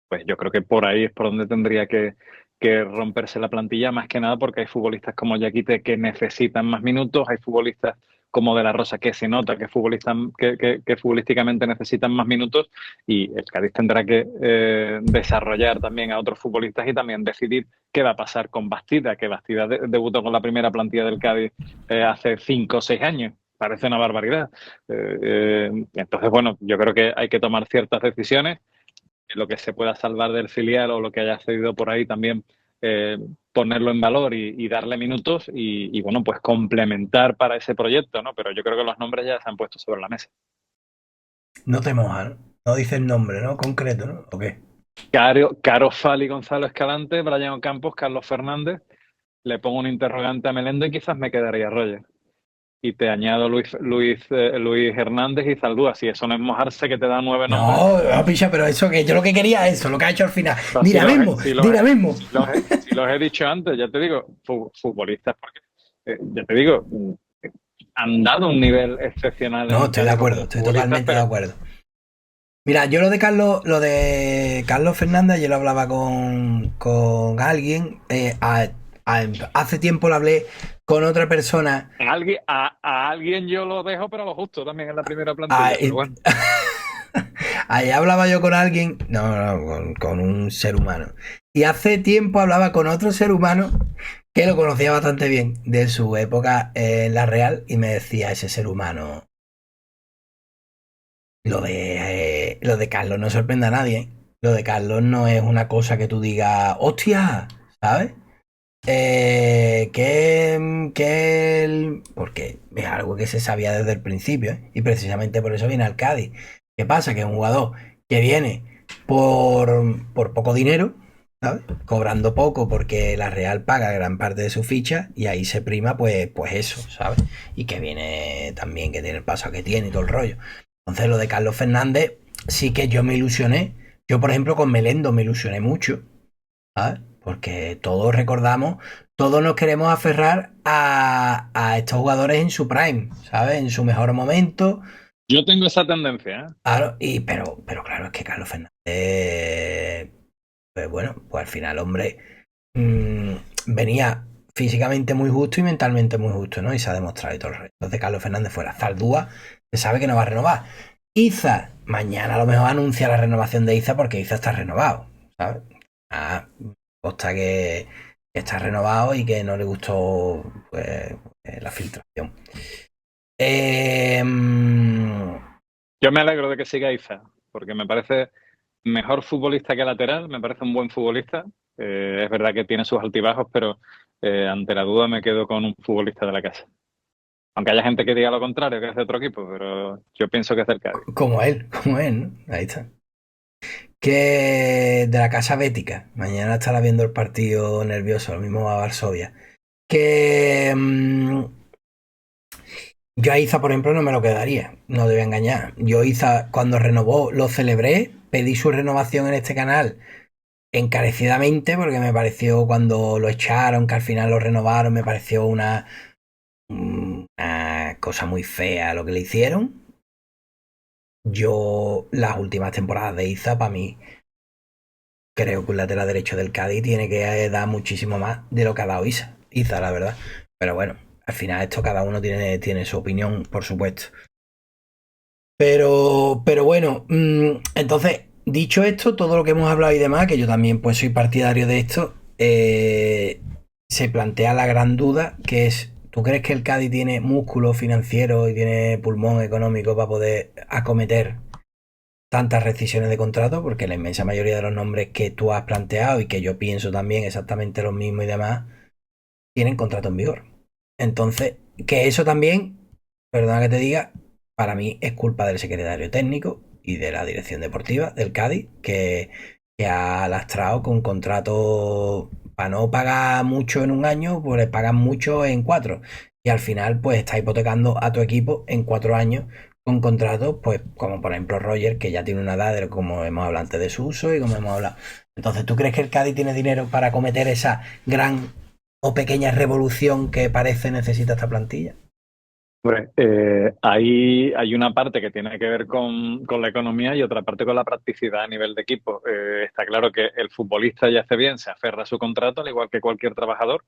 pues yo creo que por ahí es por donde tendría que romperse la plantilla, más que nada porque hay futbolistas como Yaquite que necesitan más minutos, hay futbolistas como De La Rosa que se nota que futbolísticamente necesitan más minutos, y el Cádiz tendrá que desarrollar también a otros futbolistas y también decidir qué va a pasar con Bastida, que Bastida debutó con la primera plantilla del Cádiz hace 5 o 6 años. Parece una barbaridad. Entonces, bueno, yo creo que hay que tomar ciertas decisiones. Lo que se pueda salvar del filial o lo que haya cedido por ahí también, ponerlo en valor y darle minutos y, bueno, pues complementar para ese proyecto, ¿no? Pero yo creo que los nombres ya se han puesto sobre la mesa. No te mojan, no dices nombre, ¿no? Concreto, ¿no? ¿O qué? Caro Fali, Gonzalo Escalante, Brian Ocampos, Carlos Fernández. Le pongo un interrogante a Melendo y quizás me quedaría Roger. Y te añado Luis Hernández y Zaldúa. Si eso no es mojarse, que te da 9 nombres. No, picha, pero eso que yo lo que quería es eso, lo que ha hecho al final. O sea, Mira mismo, mira mismo. Si los he dicho antes, ya te digo, futbolistas, porque ya te digo, han dado un nivel excepcional. No, estoy de acuerdo, estoy totalmente de acuerdo. Mira, yo lo de Carlos Fernández, yo lo hablaba con alguien. Hace tiempo lo hablé con otra persona. A alguien yo lo dejo, pero lo justo también en la primera plantilla. Pero bueno. Ahí hablaba yo con alguien, con un ser humano. Y hace tiempo hablaba con otro ser humano que lo conocía bastante bien de su época en la Real y me decía ese ser humano: Lo de Carlos no sorprende a nadie, ¿eh? Lo de Carlos no es una cosa que tú digas, hostia, ¿sabes? Porque es algo que se sabía desde el principio, ¿eh? Y precisamente por eso viene al Cádiz. ¿Qué pasa? Que es un jugador que viene por poco dinero, ¿sabes? Cobrando poco porque la Real paga gran parte de su ficha y ahí se prima pues eso, ¿sabes? Y que viene también, que tiene el paso que tiene y todo el rollo. Entonces lo de Carlos Fernández sí que yo me ilusioné. Yo, por ejemplo, con Melendo me ilusioné mucho, ¿sabes? Porque todos recordamos, todos nos queremos aferrar a estos jugadores en su prime, ¿sabes? En su mejor momento. Yo tengo esa tendencia, ¿eh? Claro, pero claro, es que Carlos Fernández, pues bueno, pues al final, hombre, mmm, venía físicamente muy justo y mentalmente muy justo, ¿no? Y se ha demostrado y todo el resto. Entonces Carlos Fernández fuera. Zaldúa se sabe que no va a renovar. Iza, mañana a lo mejor anuncia la renovación de Iza porque Iza está renovado, ¿sabes? Ah, consta que está renovado y que no le gustó pues, la filtración. Eh, Yo me alegro de que siga Iza, porque me parece mejor futbolista que lateral, me parece un buen futbolista. Es verdad que tiene sus altibajos, pero ante la duda me quedo con un futbolista de la casa. Aunque haya gente que diga lo contrario, que es de otro equipo, pero yo pienso que es del Cádiz. como él, ¿no? Ahí está. Que de la Casa Bética, mañana estará viendo el partido nervioso, lo mismo a Varsovia. Que yo a Iza, por ejemplo, no me lo quedaría, no te voy a engañar. Yo Iza, cuando renovó, lo celebré, pedí su renovación en este canal encarecidamente, porque me pareció cuando lo echaron, que al final lo renovaron, me pareció una cosa muy fea lo que le hicieron. Yo, las últimas temporadas de Iza, para mí, creo que un lateral derecho del Cádiz tiene que dar muchísimo más de lo que ha dado Iza, la verdad. Pero bueno, al final esto cada uno tiene su opinión, por supuesto. Pero bueno, entonces, dicho esto, todo lo que hemos hablado y demás, que yo también pues soy partidario de esto, se plantea la gran duda que es, ¿tú crees que el Cádiz tiene músculo financiero y tiene pulmón económico para poder acometer tantas rescisiones de contrato? Porque la inmensa mayoría de los nombres que tú has planteado y que yo pienso también exactamente lo mismo y demás, tienen contrato en vigor. Entonces, que eso también, perdona que te diga, para mí es culpa del secretario técnico y de la dirección deportiva del Cádiz, que ha lastrado con contrato para no pagar mucho en un año, pues le pagan mucho en cuatro. Y al final, pues está hipotecando a tu equipo en 4 años con contratos, pues como por ejemplo Roger, que ya tiene una edad, de, como hemos hablado antes de su uso y como hemos hablado. Entonces, ¿tú crees que el Cádiz tiene dinero para cometer esa gran o pequeña revolución que parece necesita esta plantilla? Hombre, hay una parte que tiene que ver con la economía y otra parte con la practicidad a nivel de equipo. Está claro que el futbolista ya hace bien, se aferra a su contrato, al igual que cualquier trabajador.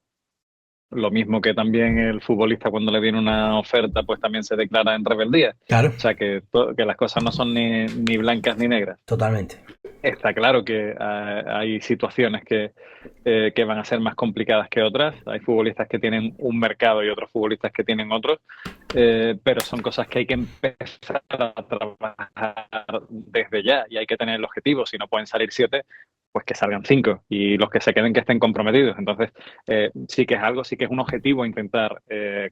Lo mismo que también el futbolista cuando le viene una oferta, pues también se declara en rebeldía. Claro, O sea, que las cosas no son ni blancas ni negras. totalmente. Está claro que hay situaciones que van a ser más complicadas que otras. Hay futbolistas que tienen un mercado y otros futbolistas que tienen otros, pero son cosas que hay que empezar a trabajar desde ya y hay que tener el objetivo. Si no pueden salir 7, pues que salgan 5 y los que se queden que estén comprometidos. Entonces, sí que es algo, sí que es un objetivo a intentar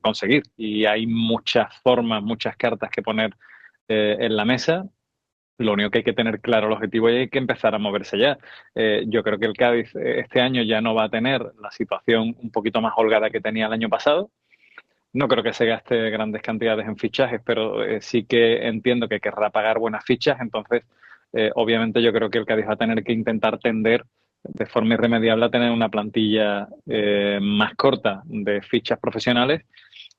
conseguir y hay muchas formas, muchas cartas que poner en la mesa. Lo único que hay que tener claro el objetivo y hay que empezar a moverse ya. Yo creo que el Cádiz este año ya no va a tener la situación un poquito más holgada que tenía el año pasado. No creo que se gaste grandes cantidades en fichajes, pero sí que entiendo que querrá pagar buenas fichas. Entonces, obviamente yo creo que el Cádiz va a tener que intentar tender de forma irremediable a tener una plantilla más corta de fichas profesionales,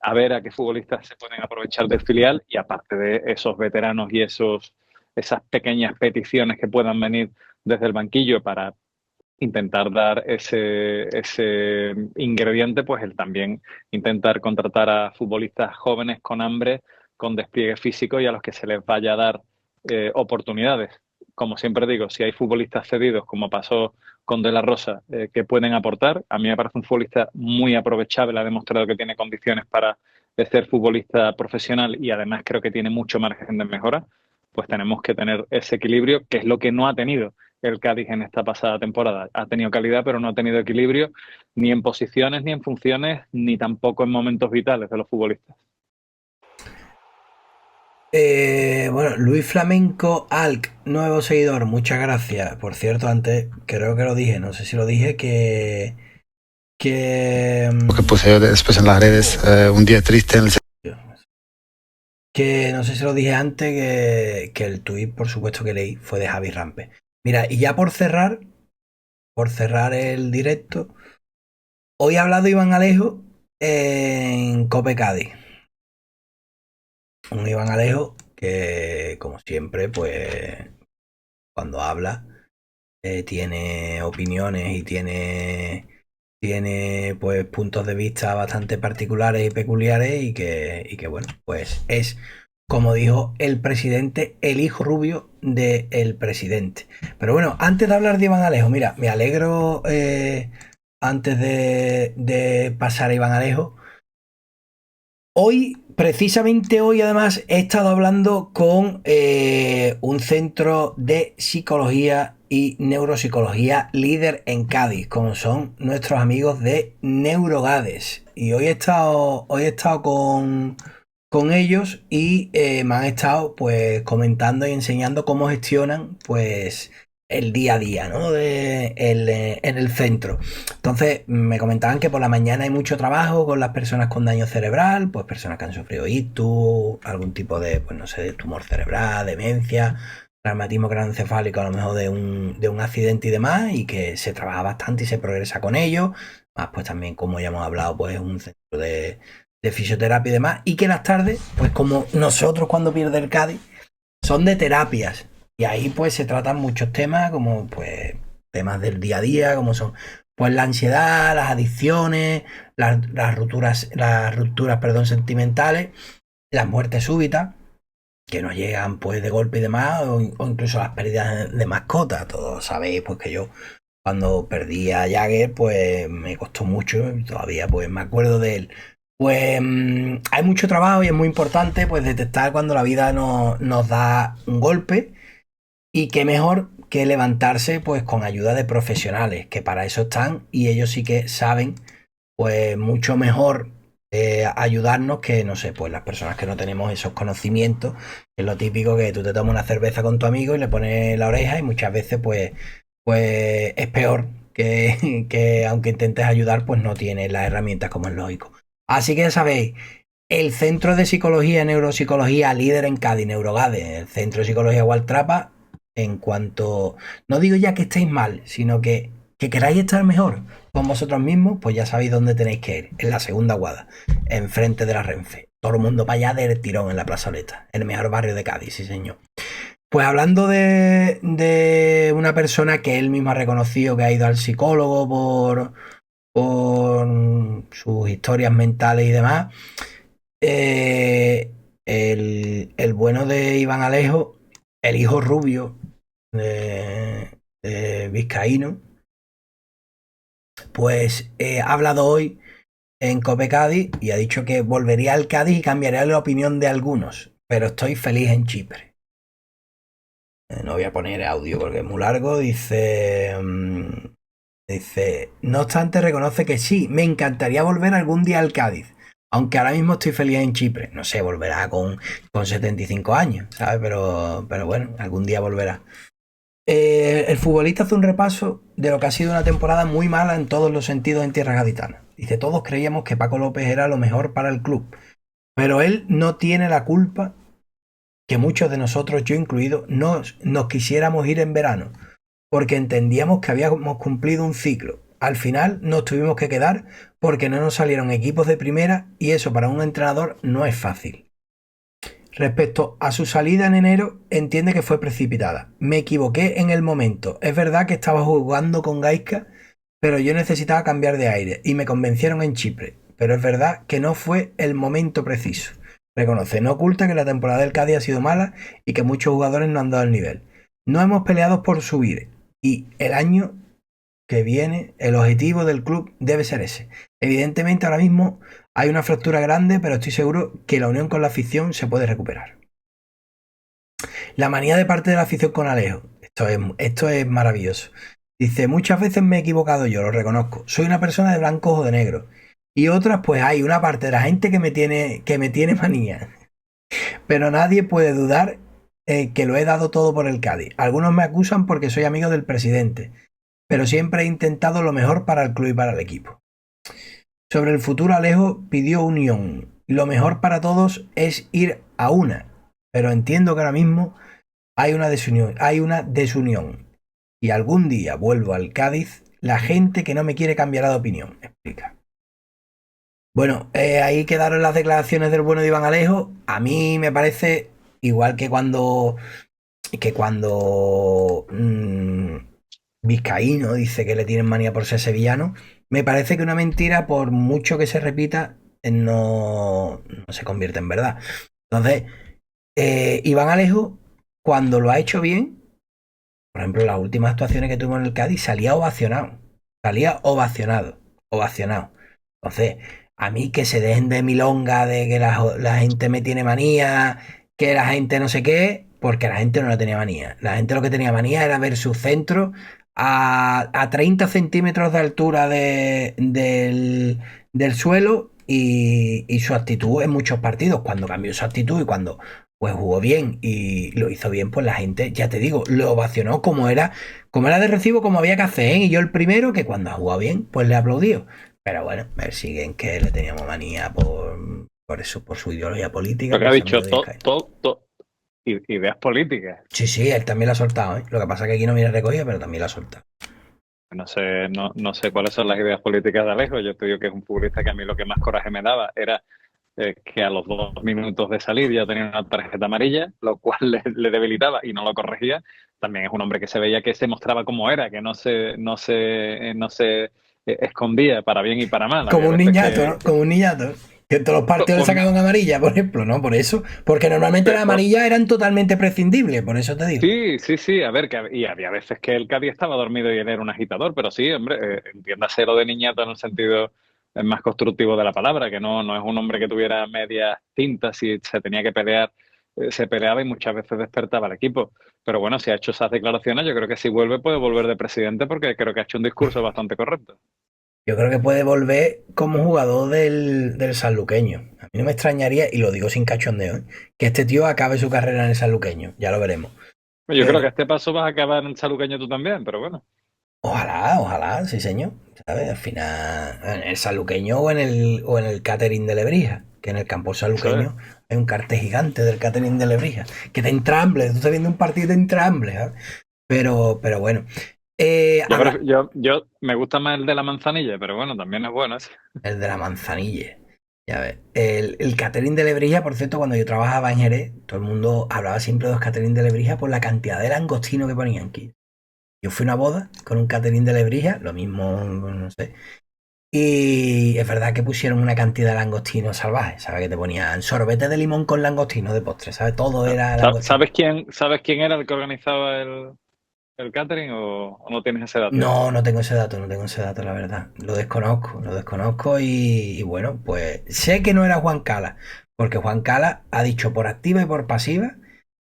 a ver a qué futbolistas se pueden aprovechar del filial y aparte de esos veteranos y esas pequeñas peticiones que puedan venir desde el banquillo para intentar dar ese ingrediente, pues el también intentar contratar a futbolistas jóvenes con hambre, con despliegue físico y a los que se les vaya a dar oportunidades. Como siempre digo, si hay futbolistas cedidos, como pasó con De La Rosa, que pueden aportar, a mí me parece un futbolista muy aprovechable, ha demostrado que tiene condiciones para ser futbolista profesional y además creo que tiene mucho margen de mejora. pues tenemos que tener ese equilibrio, que es lo que no ha tenido el Cádiz en esta pasada temporada. Ha tenido calidad, pero no ha tenido equilibrio ni en posiciones, ni en funciones, ni tampoco en momentos vitales de los futbolistas. Bueno, Luis Flamenco Alc, nuevo seguidor, muchas gracias. Por cierto, antes creo que lo dije, no sé si lo dije, Lo que puse yo después en las redes, un día triste en el... que no sé si lo dije antes, que el tuit, por supuesto, que leí fue de Javi Rampe. Mira, y ya por cerrar el directo, hoy ha hablado Iván Alejo en Cope Cádiz. Un Iván Alejo que, como siempre, pues cuando habla tiene opiniones y tiene pues puntos de vista bastante particulares y peculiares y que bueno, pues es, como dijo el presidente, el hijo rubio del presidente. Pero bueno, antes de hablar de Iván Alejo, mira, me alegro, antes de pasar a Iván Alejo, hoy, precisamente hoy, además, he estado hablando con un centro de psicología y neuropsicología líder en Cádiz, como son nuestros amigos de Neurogades. Y hoy he estado con ellos y me han estado pues comentando y enseñando cómo gestionan pues el día a día, ¿no? En el centro. Entonces me comentaban que por la mañana hay mucho trabajo con las personas con daño cerebral, pues personas que han sufrido ictus, algún tipo de, pues no sé, de tumor cerebral, demencia, traumatismo craneoencefálico, a lo mejor de un accidente y demás, y que se trabaja bastante y se progresa con ello. Más pues también, como ya hemos hablado, pues un centro de fisioterapia y demás, y que las tardes, pues como nosotros cuando pierde el Cádiz, son de terapias. Y ahí pues se tratan muchos temas, como pues temas del día a día, como son pues la ansiedad, las adicciones, las rupturas, perdón, sentimentales, las muertes súbitas, que nos llegan pues de golpe y demás, o incluso las pérdidas de mascotas. Todos sabéis pues que yo cuando perdí a Jagger pues me costó mucho y todavía pues me acuerdo de él. Pues hay mucho trabajo y es muy importante pues detectar cuando la vida nos da un golpe, y qué mejor que levantarse pues con ayuda de profesionales, que para eso están y ellos sí que saben pues mucho mejor ayudarnos que, no sé, pues las personas que no tenemos esos conocimientos. Es lo típico que tú te tomas una cerveza con tu amigo y le pones la oreja, y muchas veces pues es peor que aunque intentes ayudar pues no tienes las herramientas, como es lógico. Así que ya sabéis, el Centro de Psicología y Neuropsicología líder en Cádiz, Neurogade, el Centro de Psicología Waltrapa, en cuanto, no digo ya que estéis mal, sino que queráis estar mejor con vosotros mismos, pues ya sabéis dónde tenéis que ir, en la segunda Guada, enfrente de la Renfe. Todo el mundo para allá del tirón en la plazoleta, el mejor barrio de Cádiz, sí señor. Pues hablando de una persona que él mismo ha reconocido que ha ido al psicólogo por sus historias mentales y demás, el bueno de Iván Alejo, el hijo rubio de Vizcaíno, pues ha hablado hoy en Cope Cádiz y ha dicho que volvería al Cádiz y cambiaría la opinión de algunos, pero estoy feliz en Chipre. No voy a poner audio porque es muy largo. Dice, no obstante, reconoce que sí, me encantaría volver algún día al Cádiz, aunque ahora mismo estoy feliz en Chipre. No sé, volverá con 75 años, ¿sabes? Pero bueno, algún día volverá. El futbolista hace un repaso de lo que ha sido una temporada muy mala en todos los sentidos en tierra gaditana. Dice, todos creíamos que Paco López era lo mejor para el club, pero él no tiene la culpa que muchos de nosotros, yo incluido, nos quisiéramos ir en verano, porque entendíamos que habíamos cumplido un ciclo. Al final nos tuvimos que quedar porque no nos salieron equipos de primera, y eso para un entrenador no es fácil. Respecto a su salida en enero, entiende que fue precipitada. Me equivoqué en el momento. Es verdad que estaba jugando con Gaisca, pero yo necesitaba cambiar de aire y me convencieron en Chipre. Pero es verdad que no fue el momento preciso. Reconoce, no oculta que la temporada del Cádiz ha sido mala y que muchos jugadores no han dado el nivel. No hemos peleado por subir, y el año que viene el objetivo del club debe ser ese. Evidentemente ahora mismo hay una fractura grande, pero estoy seguro que la unión con la afición se puede recuperar. La manía de parte de la afición con Alejo. Esto es maravilloso. Dice, muchas veces me he equivocado yo, lo reconozco. Soy una persona de blancos o de negro. Y otras, pues hay una parte de la gente que me tiene manía. Pero nadie puede dudar que lo he dado todo por el Cádiz. Algunos me acusan porque soy amigo del presidente. Pero siempre he intentado lo mejor para el club y para el equipo. Sobre el futuro, Alejo pidió unión. Lo mejor para todos es ir a una. Pero entiendo que ahora mismo hay una desunión. Y algún día vuelvo al Cádiz, la gente que no me quiere cambiará de opinión, explica. Bueno, ahí quedaron las declaraciones del bueno de Iván Alejo. A mí me parece igual que cuando Vizcaíno dice que le tienen manía por ser sevillano. Me parece que una mentira, por mucho que se repita, no se convierte en verdad. Entonces, Iván Alejo, cuando lo ha hecho bien, por ejemplo, las últimas actuaciones que tuvo en el Cádiz, salía ovacionado. Ovacionado. Entonces, a mí que se dejen de milonga, de que la gente me tiene manía, que la gente no sé qué, porque la gente no le tenía manía. La gente lo que tenía manía era ver su centro a 30 centímetros de altura del suelo y su actitud en muchos partidos. Cuando cambió su actitud y cuando pues jugó bien y lo hizo bien, pues la gente, ya te digo, lo ovacionó como era de recibo, como había que hacer, ¿eh? Y yo el primero, que cuando ha jugado bien, pues le aplaudió. Pero bueno, me siguen que le teníamos manía por eso, por su ideología política. Lo que ha dicho, ideas políticas. Sí, él también la ha soltado, ¿eh? Lo que pasa es que aquí no viene recogido, pero también la ha soltado. No sé cuáles son las ideas políticas de Alejo. Yo te digo que es un futbolista que a mí lo que más coraje me daba era que a los 2 minutos de salir ya tenía una tarjeta amarilla, lo cual le debilitaba y no lo corregía. También es un hombre que se veía que se mostraba como era, que no se escondía para bien y para mal. Como un niñato, ¿no? Como un niñato. Que en todos los partidos le sacaban amarilla, por ejemplo, ¿no? Por eso. Porque normalmente las amarillas eran totalmente prescindibles, por eso te digo. Sí. A ver, y había veces que el Cádiz estaba dormido y él era un agitador, pero sí, hombre, entiéndase lo de niñato en el sentido más constructivo de la palabra, que no es un hombre que tuviera medias tintas y se tenía que pelear, se peleaba y muchas veces despertaba al equipo. Pero bueno, si ha hecho esas declaraciones, yo creo que si vuelve puede volver de presidente porque creo que ha hecho un discurso bastante correcto. Yo creo que puede volver como jugador del sanluqueño. A mí no me extrañaría, y lo digo sin cachondeo, ¿eh? Que este tío acabe su carrera en el sanluqueño. Ya lo veremos. Yo creo que a este paso vas a acabar en el saluqueño tú también, pero bueno. Ojalá, sí señor. ¿Sabes? Al final, en el sanluqueño o en el catering de Lebrija, que en el campo sanluqueño hay un cartel gigante del catering de Lebrija, que te entramble, tú estás viendo un partido de entramble, ¿sabes? Pero bueno. Yo me gusta más el de la manzanilla, pero bueno, también es bueno ese. El de la manzanilla. Ya ves. El catering de Lebrija, por cierto, cuando yo trabajaba en Jerez, todo el mundo hablaba siempre de los catering de Lebrija por la cantidad de langostino que ponían aquí. Yo fui a una boda con un catering de Lebrija, lo mismo, no sé. Y es verdad que pusieron una cantidad de langostinos salvajes, ¿sabes? Que te ponían sorbete de limón con langostino de postre, ¿sabes? Todo era langostino. ¿Sabes quién era el que organizaba el catering o no tienes ese dato? No tengo ese dato, la verdad. Lo desconozco y bueno, pues sé que no era Juan Cala, porque Juan Cala ha dicho por activa y por pasiva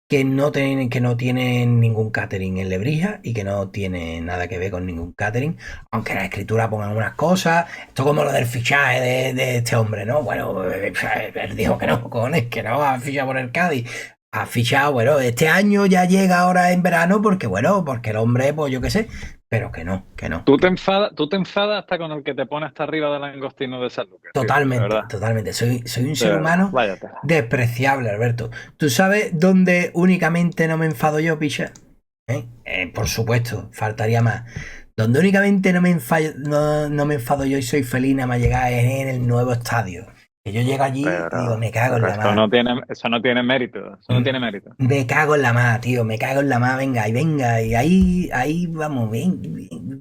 que no tienen ningún catering en Lebrija y que no tiene nada que ver con ningún catering, aunque en la escritura pongan unas cosas, esto como lo del fichaje de este hombre, ¿no? Bueno, él dijo que no, cojones, que no ha fichado por el Cádiz. Ha fichado, bueno, este año ya llega ahora en verano porque el hombre, pues yo qué sé, pero que no. Tú te enfadas hasta con el que te pone hasta arriba del langostino de San Lucas. Totalmente. Soy un ser humano despreciable, Alberto. ¿Tú sabes dónde únicamente no me enfado yo, picha? Por supuesto, faltaría más. Donde únicamente no me enfado yo y soy feliz nada más llegar es en el nuevo estadio. Que yo llego allí y digo, me cago en la mar. Eso no tiene mérito. Me cago en la mar, tío. Me cago en la mar. Venga. Y ahí vamos.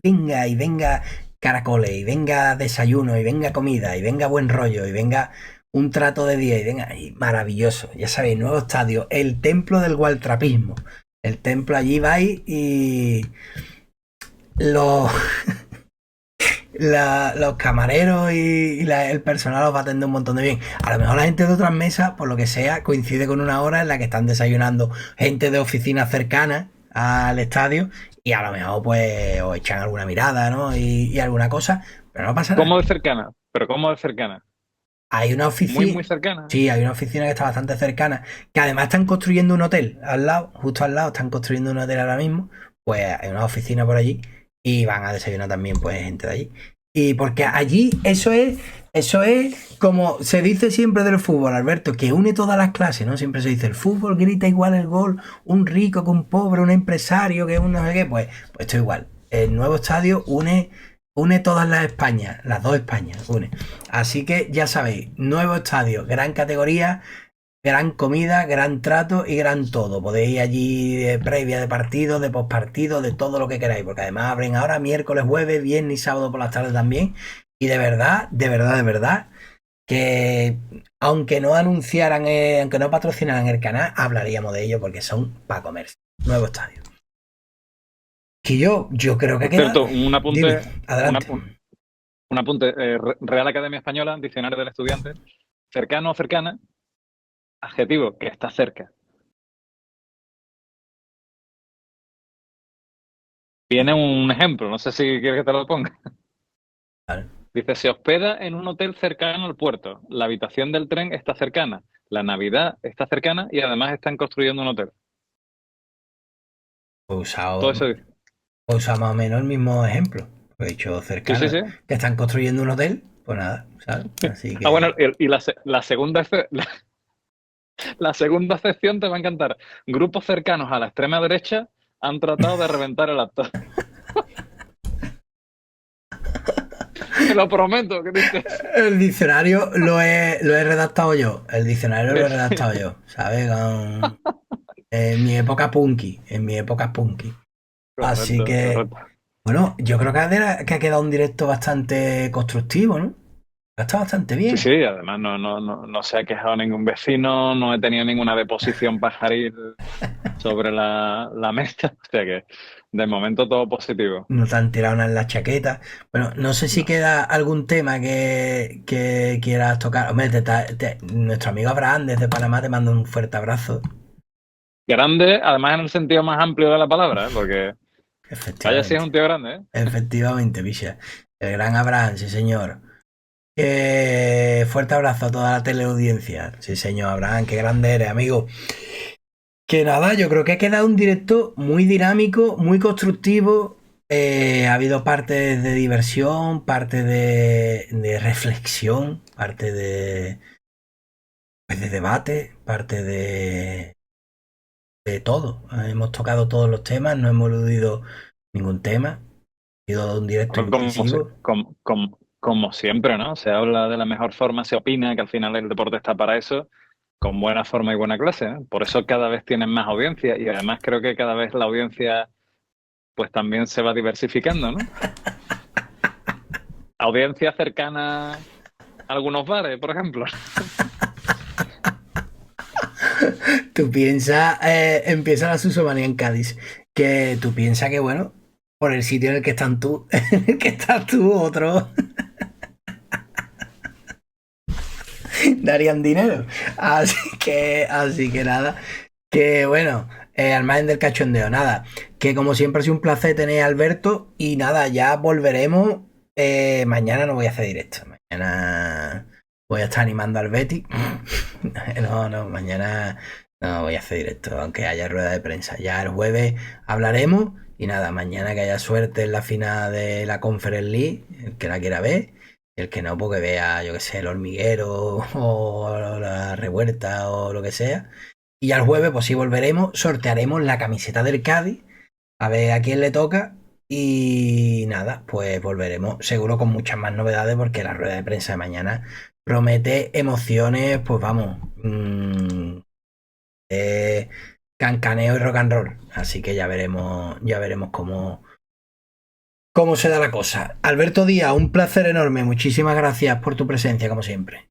Venga caracoles. Y venga desayuno. Y venga comida. Y venga buen rollo. Y venga un trato de día. Y venga, maravilloso. Ya sabéis, nuevo estadio. El templo del gualtrapismo. El templo allí vais y... los camareros y el personal os va a atender un montón de bien. A lo mejor la gente de otras mesas, por lo que sea, coincide con una hora en la que están desayunando gente de oficinas cercanas al estadio y a lo mejor pues os echan alguna mirada, ¿no? Y alguna cosa, pero no pasa nada. ¿Cómo de cercana? ¿Pero cómo de cercana? Hay una oficina. Muy cercana. Sí, hay una oficina que está bastante cercana, que además están construyendo un hotel al lado, justo al lado, están construyendo un hotel ahora mismo. Pues hay una oficina por allí y van a desayunar también pues gente de allí. Y porque allí eso es como se dice siempre del fútbol, Alberto, que une todas las clases, ¿no? Siempre se dice, el fútbol grita igual el gol, un rico que un pobre, un empresario que un no sé qué, pues esto igual. El nuevo estadio une todas las Españas, las dos Españas, une. Así que ya sabéis, nuevo estadio, gran categoría, gran comida, gran trato y gran todo. Podéis ir allí de previa de partido, de postpartido, de todo lo que queráis, porque además abren ahora miércoles, jueves, viernes y sábado por las tardes también. Y de verdad, de verdad, de verdad, que aunque no anunciaran, aunque no patrocinaran el canal, hablaríamos de ello porque son para comerse. Nuevo estadio. Que yo creo que Por cierto, un apunte. Dime, adelante. Un apunte. Real Academia Española, Diccionario del Estudiante. Cercano o cercana. Adjetivo, que está cerca. Viene un ejemplo, no sé si quieres que te lo ponga. Vale. Dice, se hospeda en un hotel cercano al puerto. La habitación del tren está cercana. La Navidad está cercana y además están construyendo un hotel. Todo eso dice. He usado más o menos el mismo ejemplo. He dicho cercano. Sí. Que están construyendo un hotel, pues nada, ¿sabes? Así que... bueno, y la segunda la segunda sección te va a encantar. Grupos cercanos a la extrema derecha han tratado de reventar el acto. Te lo prometo, ¿qué dices? El diccionario lo he redactado yo. El diccionario lo he redactado yo, ¿sabes? En mi época punky. Así que, Correcto. bueno, yo creo que ha quedado un directo bastante constructivo, ¿no? Ha estado bastante bien. Sí, además no se ha quejado ningún vecino, no he tenido ninguna deposición pajaril sobre la mesa, o sea que de momento todo positivo. No te han tirado nada en la chaqueta. Bueno, no sé si queda algún tema que quieras tocar. Hombre, nuestro amigo Abraham desde Panamá te manda un fuerte abrazo. Grande, además en el sentido más amplio de la palabra, porque vaya si es un tío grande, ¿eh? Efectivamente, Picha. El gran Abraham, sí señor. Fuerte abrazo a toda la teleaudiencia. Sí señor, Abraham, qué grande eres, amigo. Que nada, yo creo que ha quedado un directo muy dinámico, muy constructivo. Ha habido partes de diversión, parte de reflexión, parte pues de debate, parte de todo. Hemos tocado todos los temas, no hemos eludido ningún tema. Ha sido un directo incisivo. Como siempre, ¿no? Se habla de la mejor forma, se opina que al final el deporte está para eso, con buena forma y buena clase, ¿eh? Por eso cada vez tienen más audiencia y además creo que cada vez la audiencia pues también se va diversificando, ¿no? Audiencia cercana a algunos bares, por ejemplo. Tú piensas, empieza la Susomanía en Cádiz, que tú piensas que, bueno, por el sitio en el que están tú, en el que estás tú, otro darían dinero. Así que nada, que bueno, al margen del cachondeo, nada, que como siempre ha sido un placer tener a Alberto y nada, ya volveremos. Mañana no voy a hacer directo, mañana voy a estar animando al Betty. No, mañana no voy a hacer directo, aunque haya rueda de prensa. Ya el jueves hablaremos y nada, mañana que haya suerte en la final de la Conference League, el que la quiera ver, y el que no, porque vea, yo que sé, el hormiguero o la revuelta o lo que sea. Y al jueves, pues sí, volveremos, sortearemos la camiseta del Cádiz, a ver a quién le toca. Y nada, pues volveremos seguro con muchas más novedades porque la rueda de prensa de mañana promete emociones, pues vamos, cancaneo y rock and roll. Así que ya veremos cómo se da la cosa. Alberto Díaz, un placer enorme. Muchísimas gracias por tu presencia, como siempre.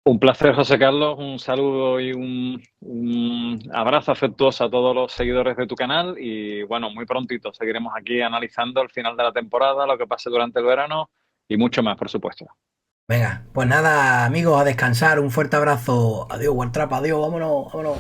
Un placer, José Carlos. Un saludo y un abrazo afectuoso a todos los seguidores de tu canal. Y bueno, muy prontito seguiremos aquí analizando el final de la temporada, lo que pase durante el verano y mucho más, por supuesto. Venga, pues nada, amigos, a descansar. Un fuerte abrazo. Adiós, Waltrap, adiós, vámonos, vámonos.